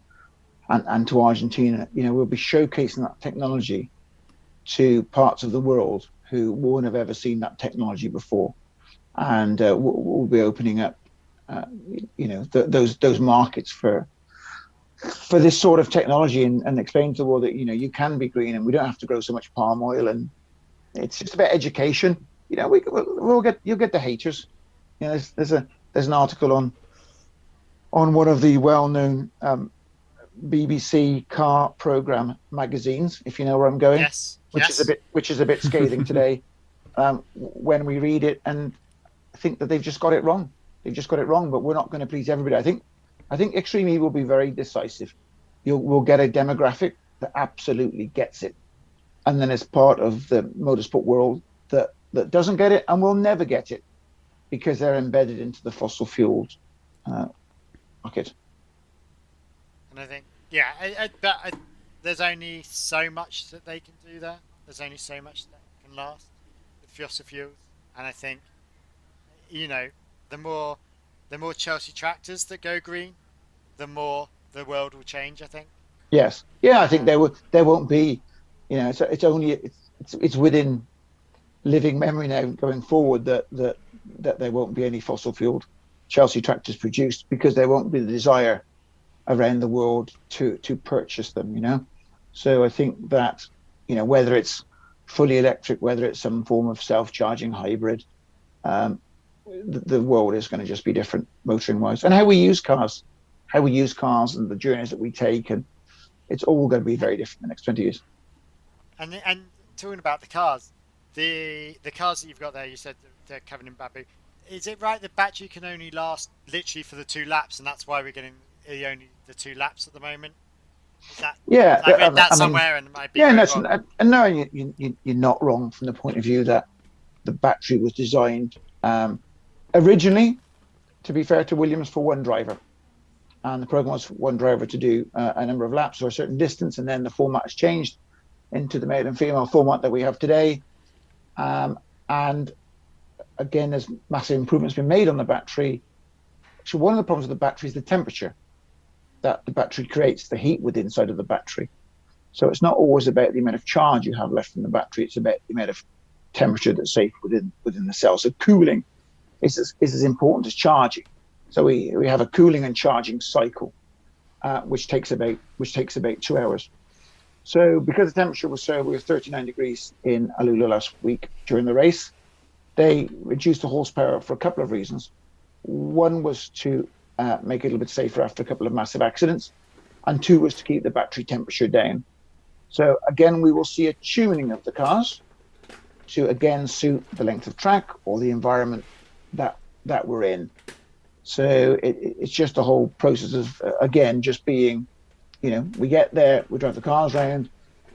and to Argentina, we'll be showcasing that technology to parts of the world who won't have ever seen that technology before, and we'll be opening up, those markets for this sort of technology, and explain to the world that you can be green, and we don't have to grow so much palm oil, and it's just about education. You'll get the haters. There's an article on one of the well-known BBC car program magazines, if you know where I'm going. Yes. Which is a bit scathing today, when we read it, and I think that they've just got it wrong. But we're not going to please everybody. I think Extreme E will be very decisive. We'll get a demographic that absolutely gets it, and then as part of the motorsport world that doesn't get it and will never get it, because they're embedded into the fossil fuels market. And I think, there's only so much that they can do there. There's only so much that can last with fossil fuels. And I think, the more Chelsea tractors that go green, the more the world will change, I think. Yes. Yeah, I think there won't be, it's within living memory now going forward that there won't be any fossil fueled Chelsea tractors produced, because there won't be the desire around the world to purchase them, So I think that, whether it's fully electric, whether it's some form of self-charging hybrid, the world is going to just be different motoring wise, and how we use cars and the journeys that we take, and it's all going to be very different in the next 20 years. And talking about the cars, the cars that you've got there, you said they're covered in bamboo. Is it right the battery can only last literally for the 2 laps, and that's why we're getting only the 2 laps at the moment? Is that, yeah, I read that somewhere, and it might be. Yeah, and no, you're not wrong from the point of view that the battery was designed originally, to be fair to Williams, for one driver, and the program was for one driver to do a number of laps or a certain distance, and then the format has changed into the male and female format that we have today, and again, there's massive improvements been made on the battery. So one of the problems with the battery is the temperature that the battery creates, the heat within inside of the battery. So it's not always about the amount of charge you have left in the battery, it's about the amount of temperature that's safe within the cell. So cooling is as important as charging. So we have a cooling and charging cycle, which takes about 2 hours. So because the temperature was we were 39 degrees in Alula last week during the race, they reduced the horsepower for a couple of reasons. One was to make it a little bit safer after a couple of massive accidents, and 2 was to keep the battery temperature down. So again, we will see a tuning of the cars to again suit the length of track or the environment that we're in. So it's just a whole process of, again, just being, we get there, we drive the cars around,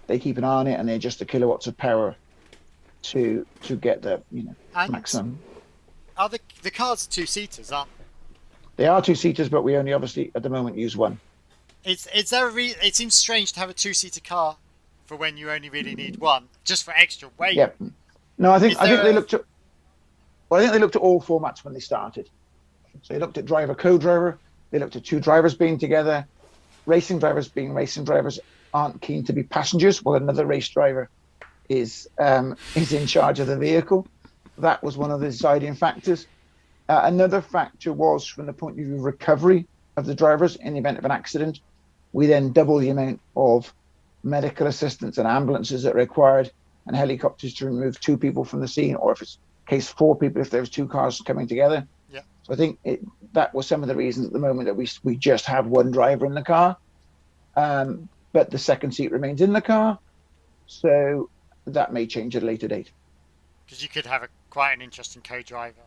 they keep an eye on it, and they adjust the kilowatts of power to get the maximum. Are the cars 2-seaters, aren't they? They are 2-seaters, but we only obviously at the moment use one. Is there it seems strange to have a 2-seater car for when you only really need one, just for extra weight. Yeah. No, I think they looked at all formats when they started. So they looked at driver, co-driver. They looked at 2 drivers being together. Racing drivers being racing drivers aren't keen to be passengers, while another race driver is in charge of the vehicle. That was one of the deciding factors. Another factor was from the point of view of recovery of the drivers in the event of an accident. We then double the amount of medical assistance and ambulances that are required, and helicopters to remove 2 people from the scene, or if it's case 4 people, if there's 2 cars coming together. Yeah. So I think that was some of the reasons at the moment that we just have one driver in the car, but the second seat remains in the car. So that may change at a later date. Because you could have quite an interesting co-driver,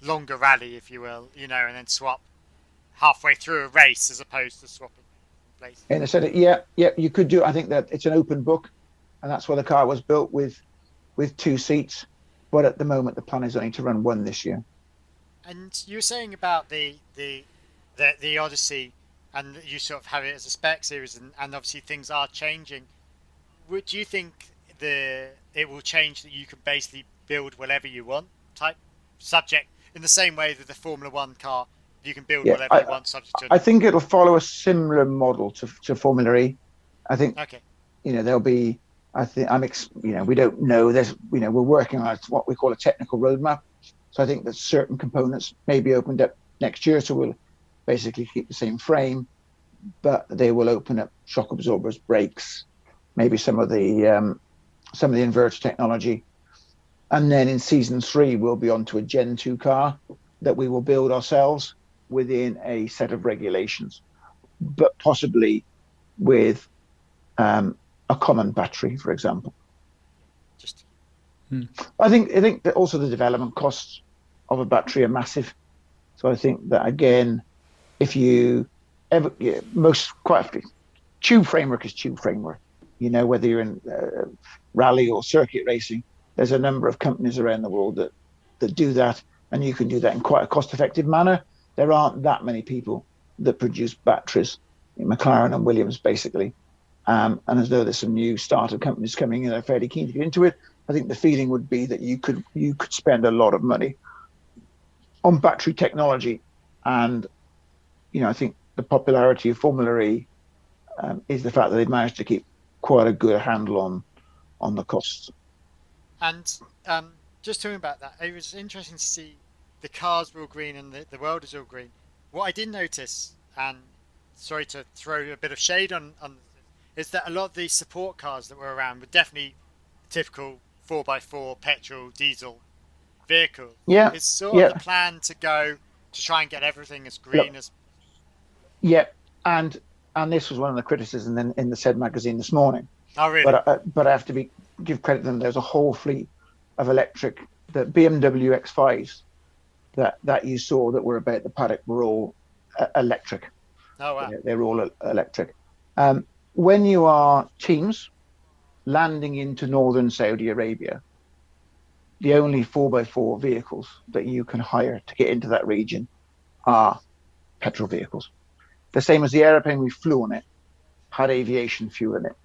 longer rally, if you will, and then swap halfway through a race as opposed to swapping places. And I said, yeah, you could do. I think that it's an open book, and that's why the car was built with 2 seats. But at the moment, the plan is only to run 1 this year. And you were saying about the Odyssey and you sort of have it as a spec series, and obviously things are changing. Would you think it will change that you can basically build whatever you want type subject in the same way that the Formula One car, you can build whatever you want subject to? I think it'll follow a similar model to Formula E. I think Okay. there'll be. We don't know. We're working on what we call a technical roadmap. So I think that certain components may be opened up next year. So we'll basically keep the same frame, but they will open up shock absorbers, brakes, maybe some of the inverter technology. And then in season 3, we'll be onto a Gen 2 car that we will build ourselves within a set of regulations, but possibly with a common battery, for example. I think that also the development costs of a battery are massive. So I think that, again, if you ever tube framework is tube framework. Whether you're in rally or circuit racing, there's a number of companies around the world that do that, and you can do that in quite a cost-effective manner. There aren't that many people that produce batteries, McLaren and Williams, basically. And as though there's some new startup companies coming in that are fairly keen to get into it, I think the feeling would be that you could spend a lot of money on battery technology. And, I think the popularity of Formula E is the fact that they've managed to keep quite a good handle on the costs. And just talking about that, it was interesting to see the cars were all green and the world is all green. What I did notice, and sorry to throw a bit of shade on is that a lot of the support cars that were around were definitely typical 4x4 petrol diesel vehicle. Yeah. It's sort of the plan to go to try and get everything as green as. Yeah, and this was one of the criticisms in the said magazine this morning. Oh, really? But I have to give credit to them. There's a whole fleet of electric, the BMW X5s that you saw that were about the paddock were all electric. Oh, wow. They're all electric. When you are teams landing into northern Saudi Arabia, the only 4x4 vehicles that you can hire to get into that region are petrol vehicles. The same as the airplane we flew on it had aviation fuel in it.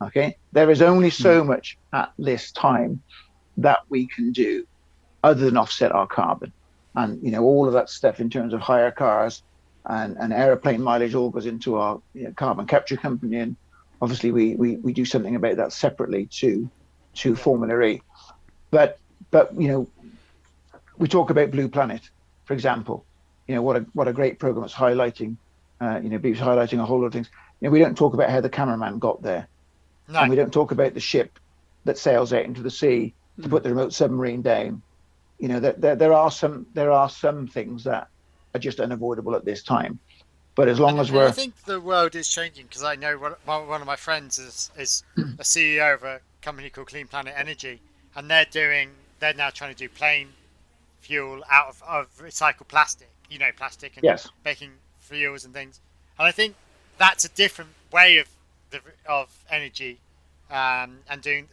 Okay, there is only so much at this time that we can do other than offset our carbon, and all of that stuff in terms of hire cars and airplane mileage all goes into our carbon capture company, and obviously we do something about that separately to Formula E. But we talk about Blue Planet, for example. What a great program. It's highlighting Beeps highlighting a whole lot of things. We don't talk about how the cameraman got there. No. And we don't talk about the ship that sails out into the sea to put the remote submarine down. There are some things that are just unavoidable at this time. But as long as I think the world is changing, because I know one of my friends is a CEO of a company called Clean Planet Energy, and they're now trying to do plane fuel out of recycled plastic, plastic and making fuels and things. And I think that's a different way of energy, and doing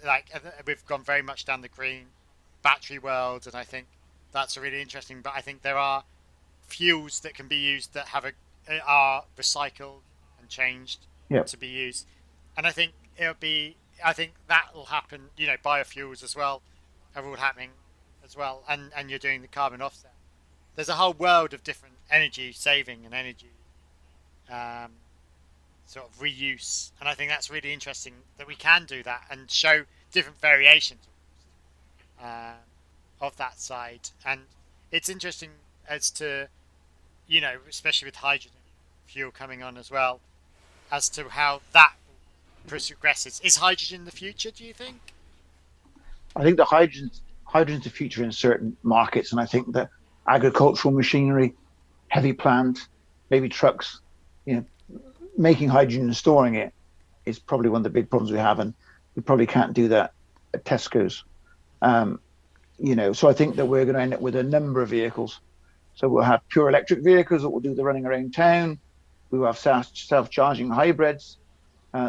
we've gone very much down the green battery world, and I think that's really interesting. But I think there are fuels that can be used that are recycled and changed to be used, and I think that will happen. Biofuels as well are all happening as well, and you're doing the carbon offset. There's a whole world of different energy saving and energy sort of reuse, and I think that's really interesting that we can do that and show different variations of that side. And it's interesting as to especially with hydrogen fuel coming on as well, as to how that progresses. Is hydrogen the future, do you think? I think the hydrogen's the future in certain markets, and I think that agricultural machinery, heavy plant, maybe trucks, making hydrogen and storing it is probably one of the big problems we have, and we probably can't do that at Tesco's. So I think that we're going to end up with a number of vehicles. So we'll have pure electric vehicles that will do the running around town. We will have self-charging hybrids.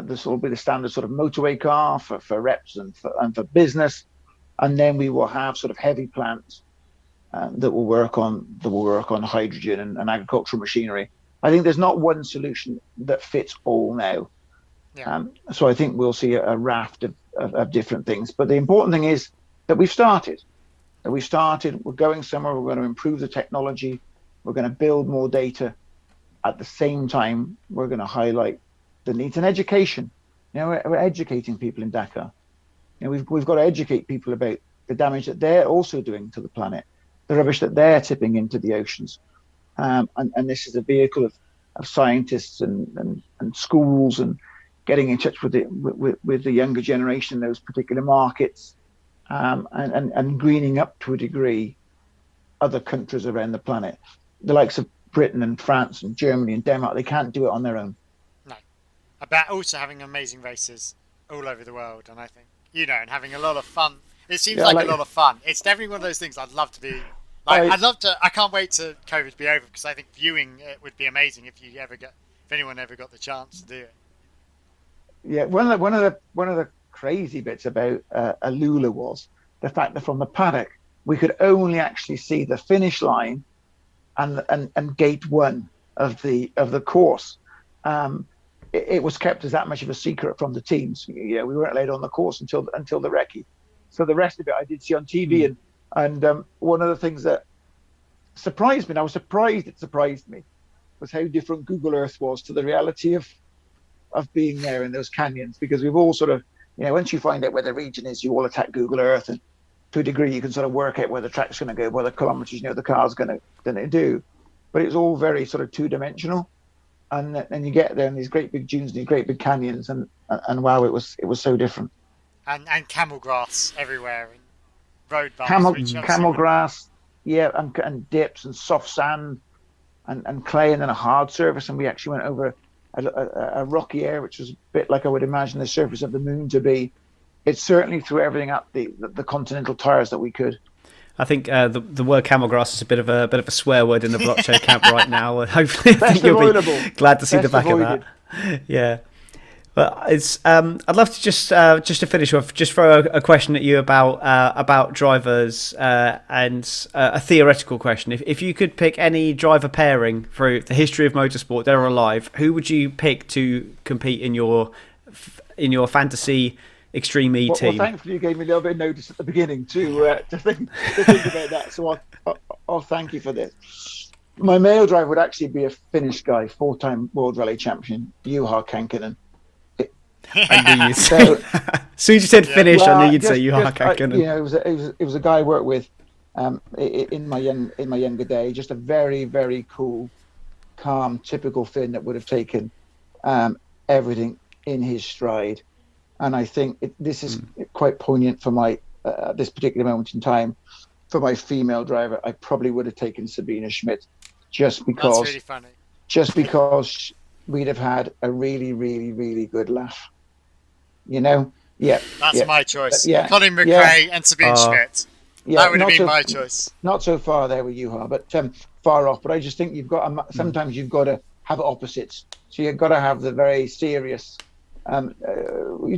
This will be the standard sort of motorway car for reps and for business. And then we will have sort of heavy plants that will work on hydrogen and agricultural machinery. I think there's not one solution that fits all now. Yeah. So I think we'll see a raft of different things. But the important thing is that we've started. We're going somewhere. We're going to improve the technology. We're going to build more data. At the same time, we're going to highlight the needs and education. We're educating people in Dakar. We've got to educate people about the damage that they're also doing to the planet, the rubbish that they're tipping into the oceans. And this is a vehicle of scientists and schools and getting in touch with the younger generation in those particular markets, and greening up to a degree other countries around the planet. The likes of Britain and France and Germany and Denmark, they can't do it on their own. No. About also having amazing races all over the world, and I think, and having a lot of fun. It seems like a lot of fun. It's definitely one of those things I'd love to be. I can't wait to COVID to be over, because I think viewing it would be amazing if anyone ever got the chance to do it. Yeah, one of the crazy bits about Alula was the fact that from the paddock we could only actually see the finish line and gate 1 of the course. It was kept as that much of a secret from the teams. We weren't allowed on the course until the recce. So the rest of it I did see on TV, and one of the things that surprised me, and I was surprised it surprised me, was how different Google Earth was to the reality of being there in those canyons, because we've all sort of, once you find out where the region is, you all attack Google Earth, and to a degree you can sort of work out where the track's going to go, where the kilometers the car's going to do, but it's all very sort of two-dimensional, and then you get there in these great big dunes and these great big canyons, and wow, it was so different. And camel grass everywhere, and road bumps, camel grass, and dips and soft sand and clay, and then a hard surface, and we actually went over a rocky area, which was a bit like I would imagine the surface of the moon to be. It certainly threw everything up the continental tires that we could. I think the word camel grass is a bit of a swear word in the Veloce camp right now. Hopefully, I think you'll be glad to see the back of that. Yeah. But it's I'd love to just to finish off, just throw a question at you about drivers, and a theoretical question. If you could pick any driver pairing through the history of motorsport, dead or alive, who would you pick to compete in your fantasy Extreme E team? Well, thankfully you gave me a little bit of notice at the beginning to think about that. So I'll thank you for this. My male driver would actually be a Finnish guy, 4-time World Rally Champion, Juha Kankkunen. I knew you'd say. As soon as you said Finnish, I knew you'd say Juha Kankkunen. It was a guy I worked with in my younger day. Just a very, very cool, calm, typical Finn that would have taken everything in his stride. And I think this is quite poignant for my this particular moment in time. For my female driver, I probably would have taken Sabina Schmidt, just because. That's really funny. Just because we'd have had a really, really, really good laugh. That's my choice. Colin McRae and Sabine Schmidt. That would have been my choice. Not so far there with Juha, but far off. But I just think you've got sometimes you've got to have opposites. So you've got to have the very serious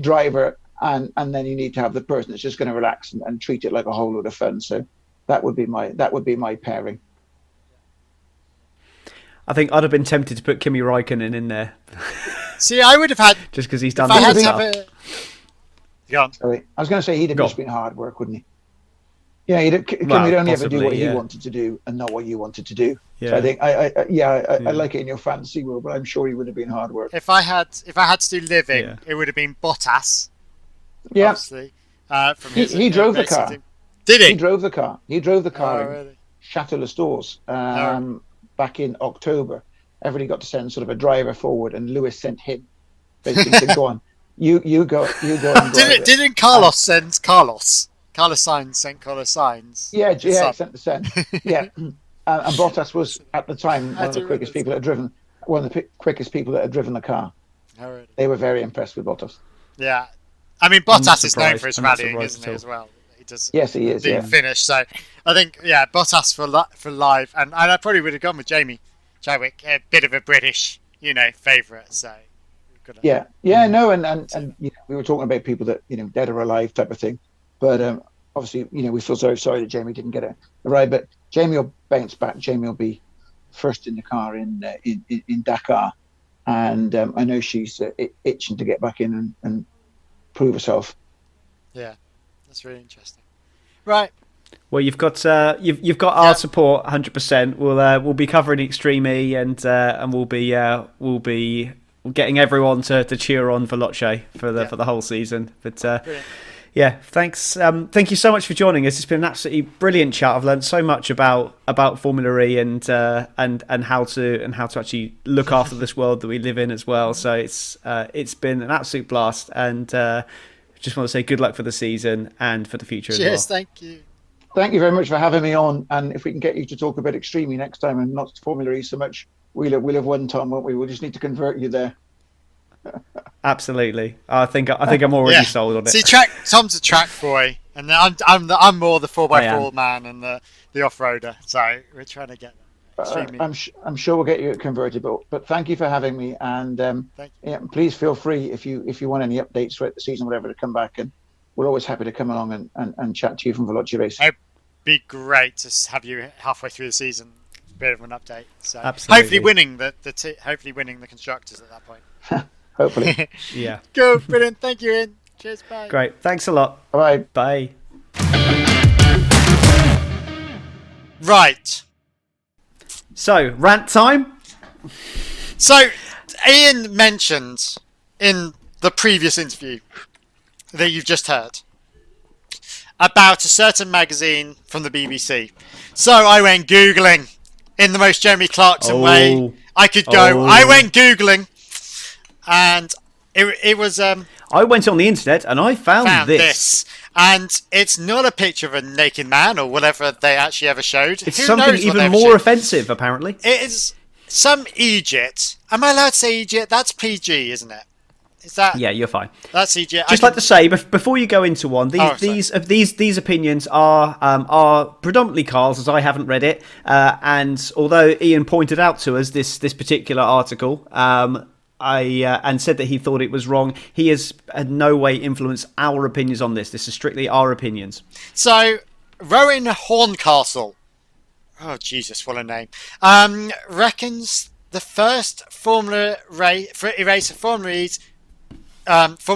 driver, and then you need to have the person that's just going to relax and treat it like a whole load of fun. So that would be my pairing. I think I'd have been tempted to put Kimi Räikkönen in there. See, I would have had, just because he's done that stuff. Go on. Sorry, I was going to say he'd have just been hard work, wouldn't he? Yeah, Kimi would only ever do what he wanted to do and not what you wanted to do. Yeah. So I think I like it in your fantasy world, but I'm sure he would have been hard work. If I had to do living, it would have been Bottas. Yeah, obviously. From his, he drove the car. Did he? He drove the car. He drove the car in really? Chateau Les Tours back in October. Everybody got to send sort of a driver forward, and Lewis sent him. Basically said, "Go on, you go." And didn't Carlos send Carlos? Carlos Sainz sent Carlos Sainz. Yeah, sent the send. Yeah, and Bottas was at the time one of the quickest people that had driven the car. Oh, really? They were very impressed with Bottas. Yeah, I mean Bottas is known for his rallying, isn't he, as well? He does. Yes, he is. Didn't finish, so I think Bottas for live, and I probably would have gone with Jamie Chadwick, a bit of a British, favourite. So and we were talking about people that dead or alive type of thing, but obviously we feel so sorry that Jamie didn't get a ride, but Jamie will bounce back. Jamie will be first in the car in Dakar, and I know she's itching to get back in and prove herself. Yeah, that's really interesting. Right. Well, you've got our support 100%. We'll be covering Extreme E, and we'll be getting everyone to cheer on Veloce for the whole season. But yeah, thanks. Thank you so much for joining us. It's been an absolutely brilliant chat. I've learned so much about Formula E and how to actually look after this world that we live in as well. So it's been an absolute blast, and just want to say good luck for the season and for the future as well. Cheers, thank you. Thank you very much for having me on. And if we can get you to talk about Extreme E next time and not Formula E so much, we'll have won, Tom, won't we? We'll just need to convert you there. Absolutely. I think I'm already sold on it. See, Tom's a track boy, and I'm more the 4x4 man and the off-roader. So we're trying to get that. I'm sure we'll get you converted, but thank you for having me. And please feel free if you want any updates throughout the season, whatever, to come back, and we're always happy to come along and chat to you from Veloce Racing. It'd be great to have you halfway through the season, a bit of an update. So absolutely. Hopefully winning the constructors at that point. Hopefully. Yeah. Go, brilliant. Thank you, Ian. Cheers, bye. Great. Thanks a lot. Bye. Bye. Right. So, rant time. So, Ian mentioned in the previous interview that you've just heard about a certain magazine from the BBC. So I went Googling in the most Jeremy Clarkson way I could go. I went Googling, and it was... I went on the internet and I found this. And it's not a picture of a naked man or whatever they actually ever showed. It's something even more offensive, apparently. It is some Egypt. Am I allowed to say Egypt? That's PG, isn't it? Is that? Yeah, you're fine. That's Egypt. Just like to say, before you go into one, these opinions are predominantly Carl's, as I haven't read it. And although Ian pointed out to us this particular article, and said that he thought it was wrong, he has in no way influenced our opinions on this. This is strictly our opinions. So, Rowan Horncastle, oh Jesus, what a name, reckons the first Formula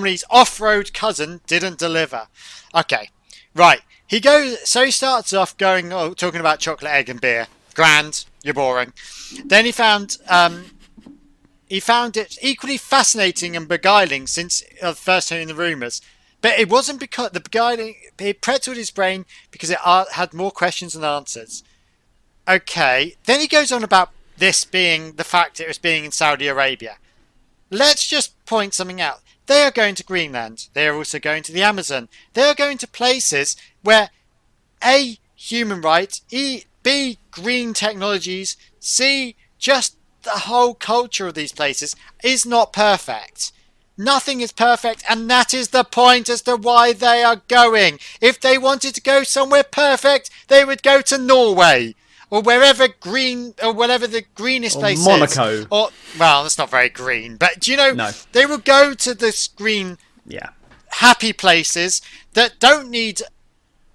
E's off-road cousin didn't deliver. Okay, right. He starts off talking about chocolate, egg, and beer. Grand, you're boring. Then he found it equally fascinating and beguiling since first hearing the rumours. But it wasn't because the beguiling, it pretzeled his brain because it had more questions than answers. Okay, then he goes on about this being the fact it was being in Saudi Arabia. Let's just point something out. They are going to Greenland. They are also going to the Amazon. They are going to places where A, human rights, B, green technologies, C, just the whole culture of these places is not perfect. Nothing is perfect, and that is the point as to why they are going. If they wanted to go somewhere perfect, they would go to Norway or wherever green, or whatever the greenest place Monaco. is. Or well, that's not very green, but do you know? No. They will go to this green, happy places that don't need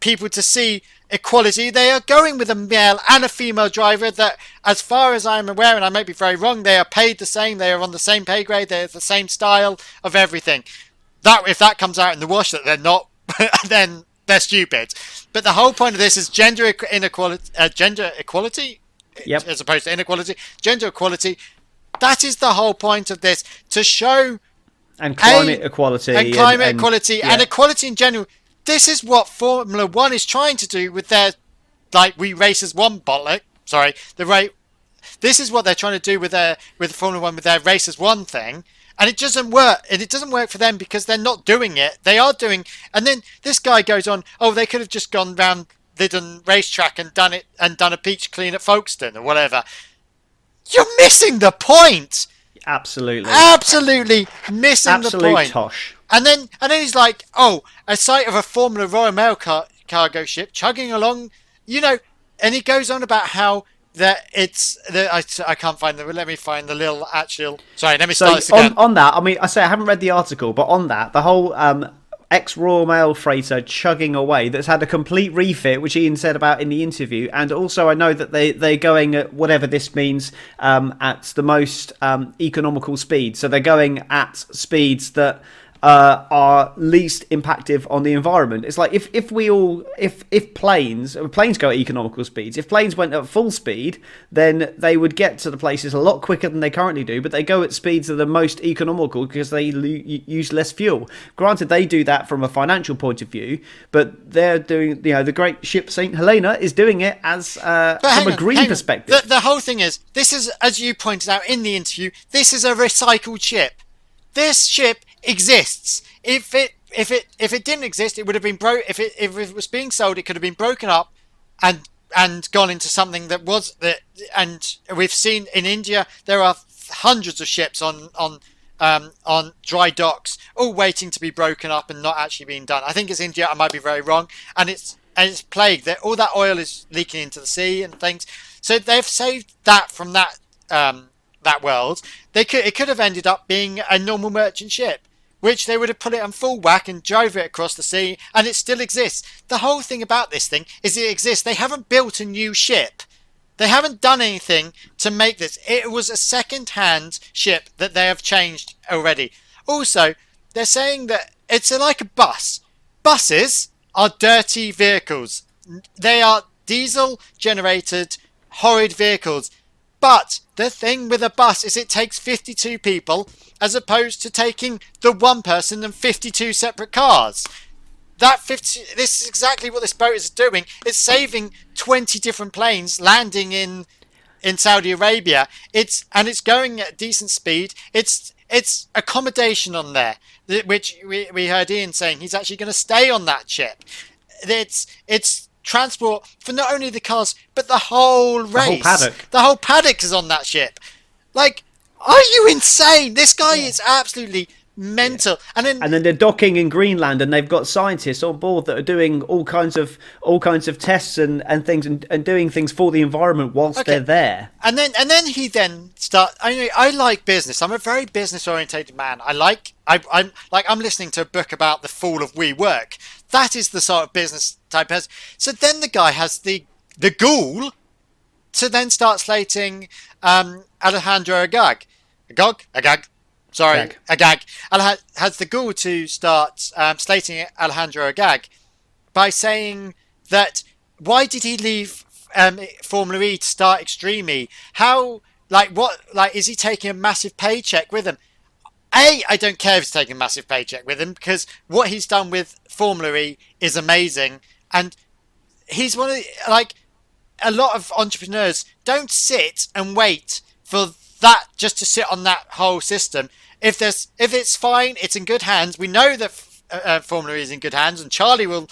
people to see equality. They are going with a male and a female driver that, as far as I'm aware, and I might be very wrong, they are paid the same, they are on the same pay grade, they have the same style of everything. That if that comes out in the wash that they're not, then they're stupid. But the whole point of this is gender equality, yep, as opposed to inequality. Gender equality. That is the whole point of this, to show and climate equality and equality and equality in general. This is what Formula One is trying to do with their, we race as one bollock. Sorry, this is what they're trying to do with Formula One with their race as one thing, and it doesn't work. And it doesn't work for them because they're not doing it. They are doing, and then this guy goes on. Oh, they could have just gone round Lyddon racetrack and done a peach clean at Folkestone or whatever. You're missing the point. Absolutely missing the point. Tosh. And then he's like, oh, a sight of a Formula Royal Mail cargo ship chugging along, and he goes on about how that I can't find let me find the little actual. Sorry, let me start this again. On that, I mean, I haven't read the article, but on that, the whole ex-Royal Mail freighter chugging away that's had a complete refit, which Ian said about in the interview. And also I know that they're going at whatever this means at the most economical speed. So they're going at speeds that are least impactive on the environment. It's like if planes go at economical speeds, if planes went at full speed, then they would get to the places a lot quicker than they currently do, but they go at speeds that are most economical because they use less fuel. Granted, they do that from a financial point of view, but they're doing, the great ship St. Helena is doing it as from a green perspective. The whole thing is, this is, as you pointed out in the interview, this is a recycled ship. This ship exists. If it didn't exist, it would have been if it was being sold, it could have been broken up and gone into something that was that. And we've seen in India there are hundreds of ships on dry docks, all waiting to be broken up and not actually being done. I think it's India. I might be very wrong. And it's plagued. That all that oil is leaking into the sea and things. So they've saved that from that world. It could have ended up being a normal merchant ship, which they would have put it on full whack and drove it across the sea, and it still exists. The whole thing about this thing is it exists. They haven't built a new ship. They haven't done anything to make this. It was a second-hand ship that they have changed already. Also, they're saying that it's like a bus. Buses are dirty vehicles. They are diesel-generated, horrid vehicles. But the thing with a bus is it takes 52 people as opposed to taking the one person and 52 separate cars. This is exactly what this boat is doing. It's saving 20 different planes landing in Saudi Arabia. It's going at decent speed. It's accommodation on there, which we heard Ian saying he's actually going to stay on that ship. It's transport for not only the cars but the whole race. The whole paddock is on that ship. Like, are you insane? This guy is absolutely mental. Yeah. And then they're docking in Greenland, and they've got scientists on board that are doing all kinds of tests and things and doing things for the environment whilst they're there. And then he start. I like business. I'm a very business orientated man. I'm listening to a book about the fall of WeWork. That is the sort of business type person. So then the guy has the ghoul to then start slating Alejandro Agag. Agag. Has the ghoul to start slating Alejandro Agag by saying that why did he leave Formula E to start Extreme E? Is he taking a massive paycheck with him? I don't care if he's taking a massive paycheck with him, because what he's done with Formula E is amazing, and he's one of a lot of entrepreneurs don't sit and wait for that, just to sit on that whole system. If it's fine, it's in good hands. We know that Formula E is in good hands, and Charlie will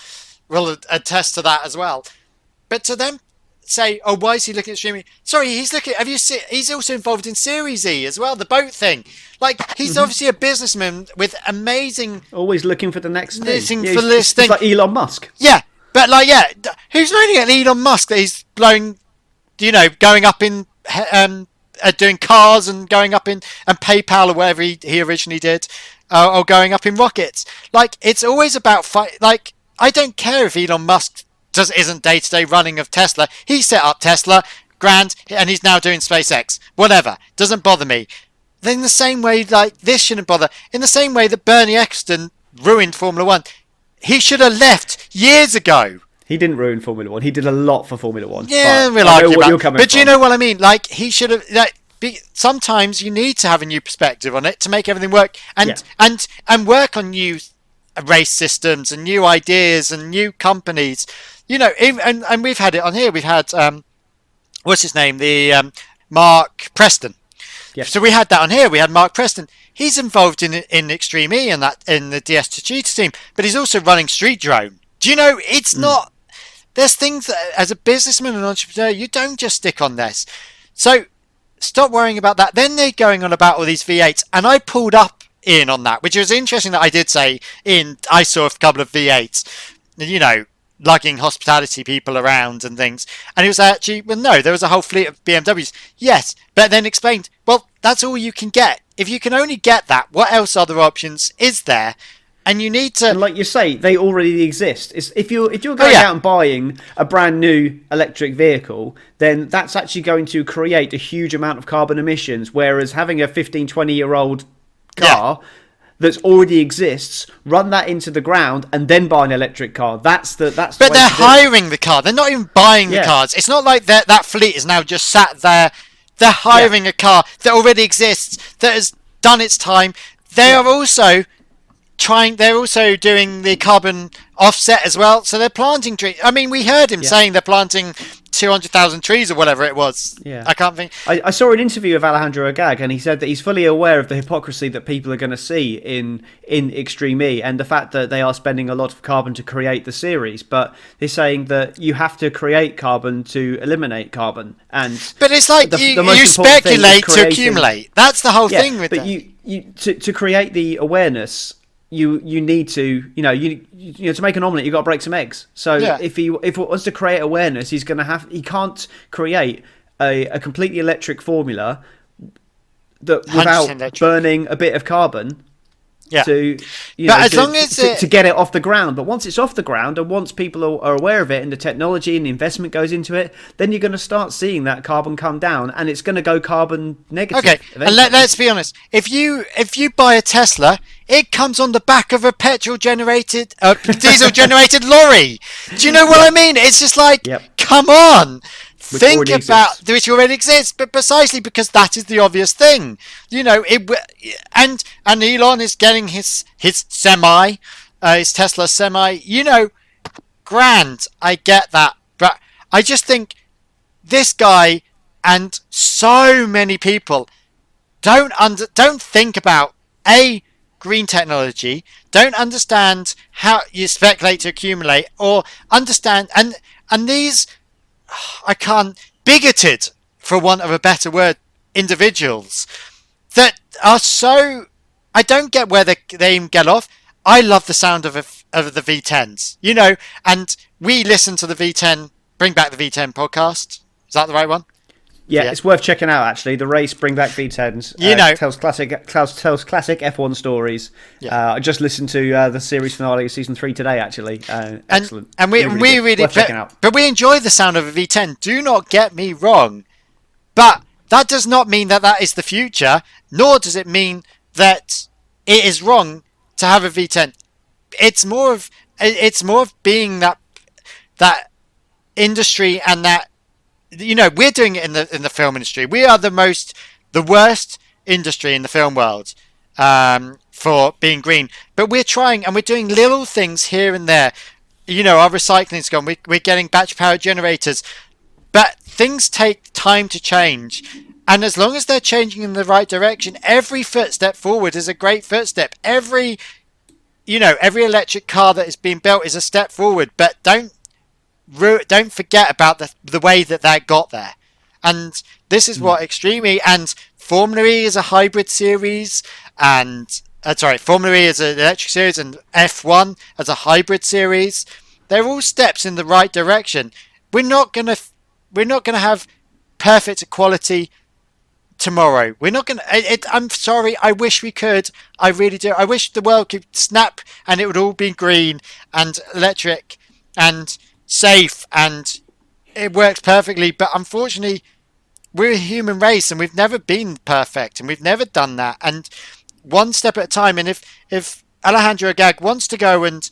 attest to that as well. But to them say, oh, why is he looking at streaming? Sorry, he's looking. Have you seen? He's also involved in Series E as well, the boat thing. He's obviously a businessman with amazing. Always looking for the next thing. It's like Elon Musk. Yeah, but who's looking at Elon Musk that he's blowing? Going up in doing cars and going up in and PayPal or whatever he originally did, or going up in rockets. It's always about fight. I don't care if Elon Musk isn't day-to-day running of Tesla. He set up Tesla, grand, and he's now doing SpaceX. Whatever. Doesn't bother me. Then in the same way, this shouldn't bother. In the same way that Bernie Ecclestone ruined Formula One. He should have left years ago. He didn't ruin Formula One. He did a lot for Formula One. Yeah, we'll argue about it. But you know what I mean? He should have... sometimes you need to have a new perspective on it to make everything work. And work on new race systems and new ideas and new companies. And we've had it on here. We've had what's his name, the Mark Preston. Yes. So we had that on here. We had Mark Preston. He's involved in Extreme E and that in the DS Techeetah team, but he's also running Street Drone. Do you know? It's not. There's things that, as a businessman and entrepreneur, you don't just stick on this. So stop worrying about that. Then they're going on about all these V8s, and I pulled up in on that, which was interesting that I did say I saw a couple of V8s. Lugging hospitality people around and things, and it was actually, well, no, there was a whole fleet of BMWs, yes, but then explained, well, that's all you can get. If you can only get that, what else other options is there? And you need to, and like you say, they already exist. If you're going out and buying a brand new electric vehicle, then that's actually going to create a huge amount of carbon emissions. Whereas having a 15, 20-year-old car that already exists, run that into the ground, and then buy an electric car. That's the But they're hiring the car. They're not even buying the cars. It's not like that fleet is now just sat there. They're hiring a car that already exists, that has done its time. They are also they're also doing the carbon offset as well, so they're planting trees. I mean, we heard him saying they're planting 200,000 trees or whatever it was. I can't think. I saw an interview of Alejandro Agag, and he said that he's fully aware of the hypocrisy that people are going to see in Extreme E, and the fact that they are spending a lot of carbon to create the series, but they're saying that you have to create carbon to eliminate carbon. But it's like you speculate to accumulate. That's the whole thing with it. To create the awareness, you need to to make an omelette, you've got to break some eggs. So if he wants to create awareness, he can't create a completely electric formula without burning a bit of carbon to get it off the ground. But once it's off the ground, and once people are aware of it, and the technology and the investment goes into it, then you're going to start seeing that carbon come down, and it's going to go carbon negative. Okay, and let's be honest. If you buy a Tesla, it comes on the back of a diesel generated lorry. Do you know what I mean? It's just like, come on. Think about which already exists, but precisely because that is the obvious thing, and Elon is getting his semi, his Tesla semi. Grand, I get that, but I just think this guy and so many people don't think about green technology, don't understand how you speculate to accumulate, or understand and these. I can't, bigoted, for want of a better word, individuals that are so, I don't get where they even get off. I love the sound of the V10s, and we listen to the V10, Bring Back the V10 podcast. Is that the right one? Yeah, it's worth checking out, actually. The race, Bring Back V10s. Tells classic F1 stories. I just listened to the series finale of season 3 today, actually. Excellent. And we really worth checking out. But we enjoy the sound of a V10. Do not get me wrong. But that does not mean that is the future, nor does it mean that it is wrong to have a V10. It's more of being that industry, and that we're doing it in the film industry. We are the worst industry in the film world for being green. But we're trying, and we're doing little things here and there. Our recycling's gone. We're getting batch power generators. But things take time to change. And as long as they're changing in the right direction, every footstep forward is a great footstep. Every electric car that is being built is a step forward. But don't forget about the way that got there. And this is what Extreme E and Formula E is a hybrid series, and Formula E is an electric series, and F1 as a hybrid series. They're all steps in the right direction. We're not gonna have perfect equality tomorrow. We're not gonna. I'm sorry. I wish we could. I really do. I wish the world could snap and it would all be green and electric and safe, and it works perfectly. But unfortunately, we're a human race, and we've never been perfect, and we've never done that. And one step at a time. And if Alejandro Agag wants to go and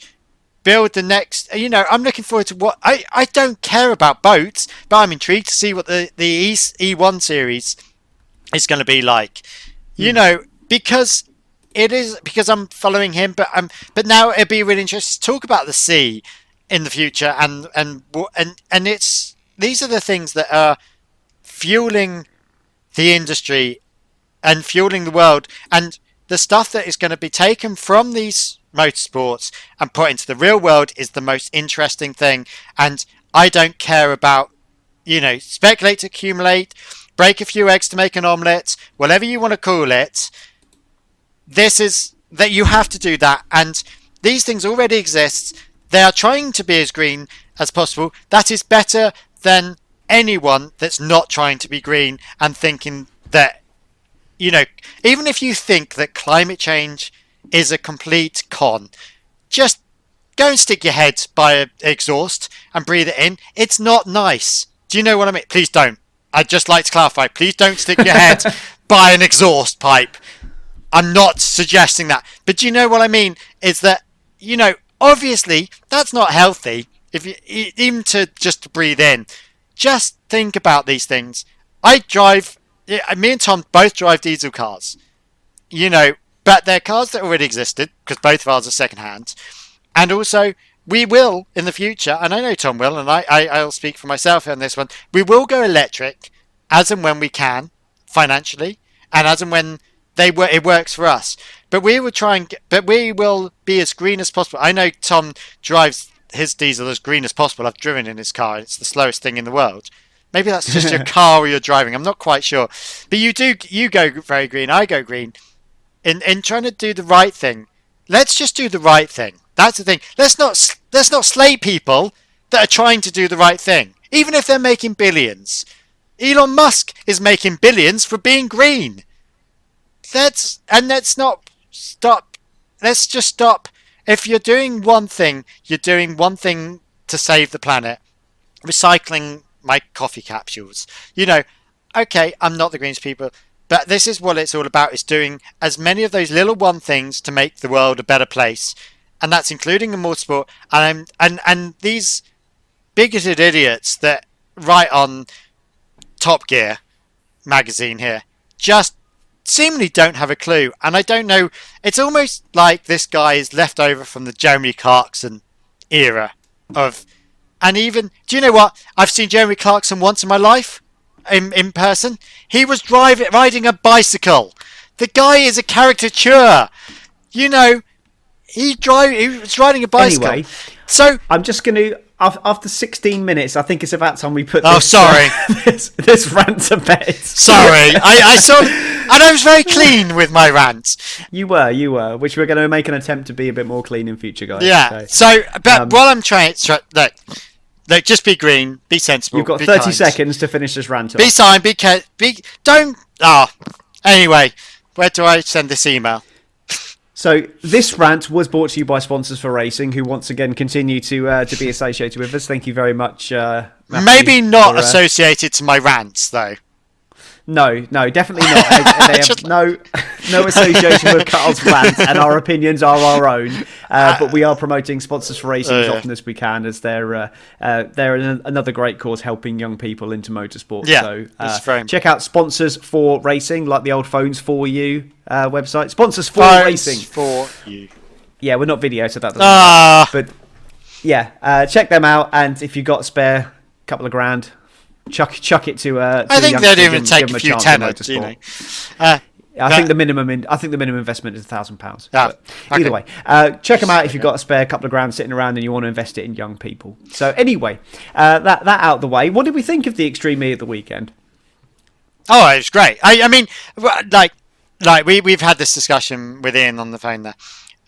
build the next, I'm looking forward to what I don't care about boats, but I'm intrigued to see what the E1 series is going to be like. Because I'm following him, but now it'd be really interesting to talk about the sea in the future, and it's these are the things that are fueling the industry and fueling the world, and the stuff that is going to be taken from these motorsports and put into the real world is the most interesting thing. And I don't care about speculate to accumulate, break a few eggs to make an omelette, whatever you want to call it. This is that you have to do that, and these things already exist. They are trying to be as green as possible. That is better than anyone that's not trying to be green and thinking that, even if you think that climate change is a complete con. Just go and stick your head by an exhaust and breathe it in. It's not nice. Do you know what I mean? Please don't. I'd just like to clarify. Please don't stick your head by an exhaust pipe. I'm not suggesting that. But do you know what I mean? Is that, obviously that's not healthy. If you even to just to breathe in, just think about these things. Me and Tom both drive diesel cars, but they're cars that already existed because both of ours are second hand. And also we will in the future, and I know Tom will, and I'll speak for myself on this one. We will go electric as and when we can financially, and as and when it works for us. But we will be as green as possible. I know Tom drives his diesel as green as possible. I've driven in his car. It's the slowest thing in the world. Maybe that's just your car or you're driving. I'm not quite sure. But you go very green. I go green. In trying to do the right thing. Let's just do the right thing. That's the thing. Let's not slay people that are trying to do the right thing. Even if they're making billions. Elon Musk is making billions for being green. Let's not stop. Let's just stop. If you're doing one thing, you're doing one thing to save the planet. Recycling my coffee capsules. Okay, I'm not the greens people, but this is what it's all about, is doing as many of those little one things to make the world a better place. And that's including in motorsport. And these bigoted idiots that write on Top Gear magazine here just seemingly don't have a clue. And I don't know, it's almost like this guy is left over from the Jeremy Clarkson era of, and even, do you know what? I've seen Jeremy Clarkson once in my life in person. He was riding a bicycle. The guy is a caricature. He was riding a bicycle. Anyway, so I'm just going to, after 16 minutes, I think it's about time we put this rant to bed. Sorry. I saw, and I was very clean with my rant. You were, which we're going to make an attempt to be a bit more clean in future, guys. Yeah. But while I'm trying, look, just be green, be sensible. You've got 30 seconds to finish this rant. Be kind, don't. Anyway, where do I send this email? So this rant was brought to you by Sponsors for Racing, who once again continue to be associated with us. Thank you very much. Matthew, maybe not associated to my rants, though. No, definitely not. They have no association with Carl's rants, and our opinions are our own. But we are promoting Sponsors for Racing as often as we can, as they're another great cause helping young people into motorsport. Yeah, so check out Sponsors for Racing, like the old Phones for You website. Sponsors for Racing. For you. Yeah, we're not video, so that doesn't matter. But yeah, check them out, and if you've got a spare couple of grand, chuck it to. I think they'd even take a few tenors. I think the minimum investment is £1,000. Okay. Either way, check them out if you've got a spare couple of grand sitting around and you want to invest it in young people. So anyway, that out of the way. What did we think of the Extreme E at the weekend? Oh, it was great. I mean, we've had this discussion with Ian on the phone there.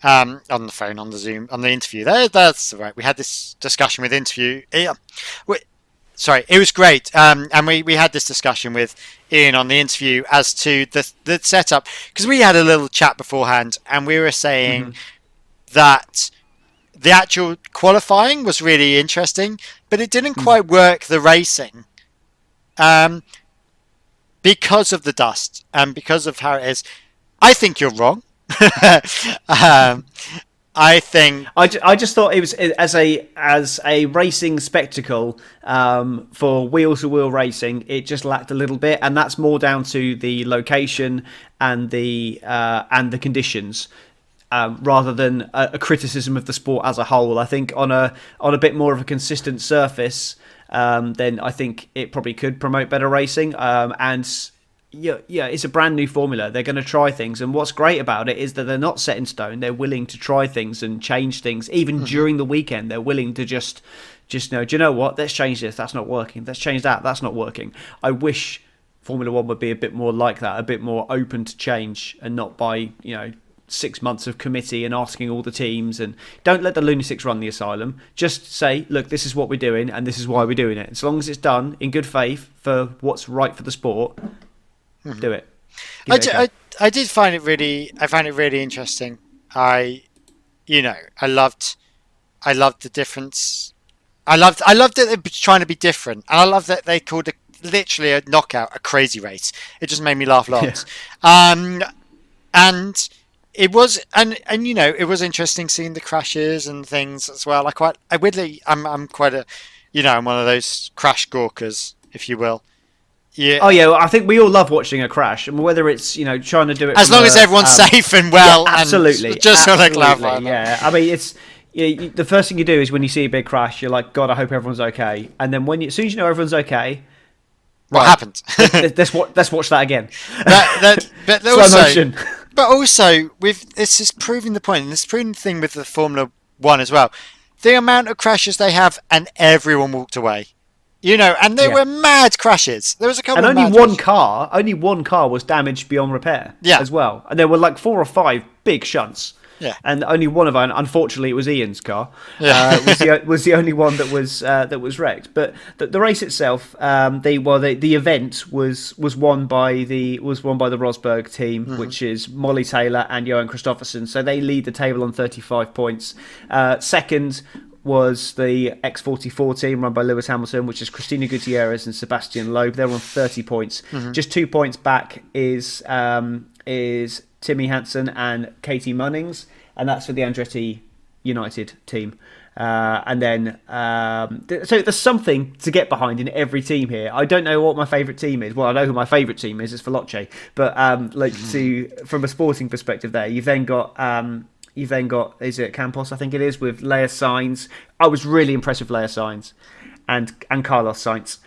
On the Zoom, on the interview. That's right. We had this discussion with Ian. Sorry, it was great. And we had this discussion with Ian on the interview as to the setup, because we had a little chat beforehand, and we were saying that the actual qualifying was really interesting, but it didn't quite work the racing because of the dust and because of how it is. I think you're wrong. I think I just thought it was as a racing spectacle for wheel-to-wheel racing. It just lacked a little bit, and that's more down to the location and the conditions, rather than a criticism of the sport as a whole. I think on a bit more of a consistent surface, then I think it probably could promote better racing. Yeah, it's a brand new formula. They're going to try things, and what's great about it is that they're not set in stone. They're willing to try things and change things, even during the weekend. They're willing to just know, do you know what? Let's change this. That's not working. Let's change that. That's not working. I wish Formula One would be a bit more like that, a bit more open to change, and not by 6 months of committee and asking all the teams. And don't let the lunatics run the asylum. Just say, look, this is what we're doing, and this is why we're doing it. As long as it's done in good faith for what's right for the sport. Do it. I did find it really. I found it really interesting. I loved the difference. I loved that they were trying to be different, and I love that they called it literally a knockout a crazy race. It just made me laugh lots. Yeah. And it was, and it was interesting seeing the crashes and things as well. I'm quite a, I'm one of those crash gawkers, if you will. Yeah. Oh yeah, well, I think we all love watching a crash, and whether it's trying to do it as long as everyone's safe and well. Yeah, absolutely, and just absolutely, to clarify. Yeah, I mean it's. The first thing you do is when you see a big crash, you're like, God, I hope everyone's okay. And then as soon as you know everyone's okay, what happened? let's watch that again. But also, this is proving the point, and this is proving the thing with the Formula One as well. The amount of crashes they have, and everyone walked away. And there were mad crashes. There was a couple, and only one car was damaged beyond repair. Yeah. As well, and there were like 4 or 5 big shunts. Yeah, and only one of them, unfortunately, it was Ian's car. Yeah, was the only one that was wrecked. But the race itself, the event was won by the Rosberg team, which is Molly Taylor and Johan Kristoffersson. So they lead the table on 35 points. Second was the X44 team run by Lewis Hamilton, which is Christina Gutierrez and Sebastian Loeb. They're on 30 points. Just 2 points back is Timmy Hansen and Katie Munnings, and that's for the Andretti United team. And then, so there's something to get behind in every team here. I don't know what my favourite team is. Well, I know who my favourite team is. It's Veloce. But from a sporting perspective, there you've then got is it Campos? I think it is, with Leia Sainz. I was really impressed with Leia Sainz and Carlos Sainz.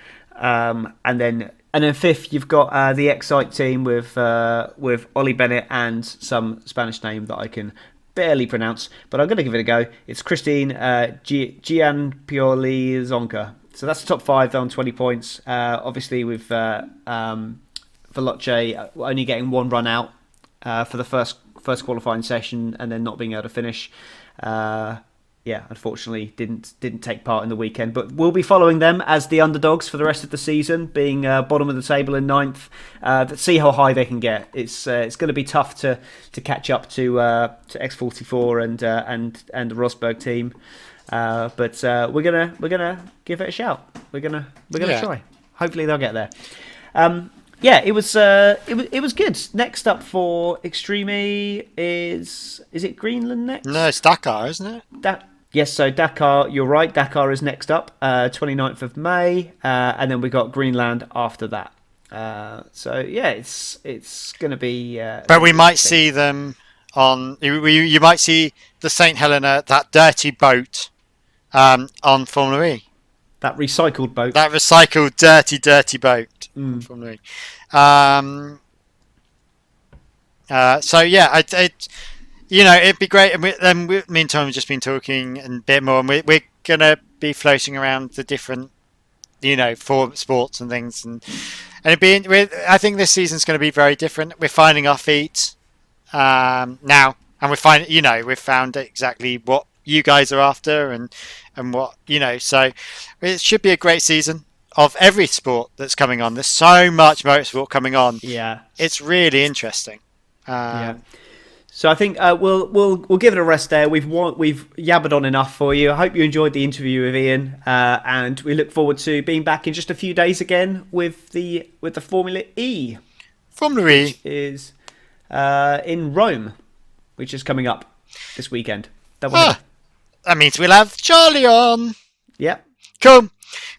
And then fifth, you've got the Excite team with Ollie Bennett and some Spanish name that I can barely pronounce, but I'm going to give it a go. It's Christine Gianpioli Zonka. So that's the top 5. They're on 20 points. Obviously, with Veloce only getting 1 run out for the first qualifying session, and then not being able to finish. Unfortunately didn't take part in the weekend, but we'll be following them as the underdogs for the rest of the season, being bottom of the table in 9th. See how high they can get. It's going to be tough to catch up to X44 and the Rosberg team, but we're gonna give it a shout. We're gonna try. Hopefully they'll get there. It was good. Next up for Extreme E is it Greenland next? No, it's Dakar, isn't it? Yes, so Dakar, you're right. Dakar is next up, 29th of May, and then we got Greenland after that. It's going to be. But we might see them on. You might see the St Helena, that dirty boat, on Formula E. That recycled boat. That recycled, dirty boat. On Formula E. It'd be great. And meantime, we've just been talking and a bit more, and we're going to be floating around the different, for sports and things. And I think this season's going to be very different. We're finding our feet now, and we've found exactly what you guys are after and what, so it should be a great season of every sport that's coming on. There's so much motorsport coming on. Yeah. It's really interesting. So I think we'll give it a rest there. We've yabbered on enough for you. I hope you enjoyed the interview with Ian, and we look forward to being back in just a few days again with the Formula E. Formula E is in Rome, which is coming up this weekend. That means we'll have Charlie on. Yeah. Cool.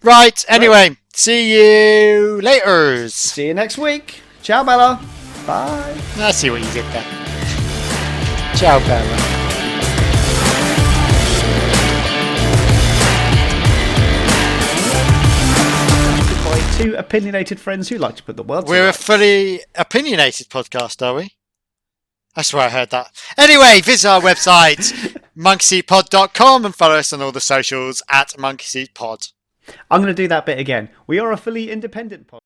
Right. Anyway, see you later. See you next week. Ciao, Bella. Bye. I see what you did there. Ciao, Bella. By 2 opinionated friends who like to put the world to We're rights. a fully opinionated podcast, are we? I swear I heard that. Anyway, visit our website, monkeyseatpod.com, and follow us on all the socials at Monkeyseatpod. I'm going to do that bit again. We are a fully independent podcast.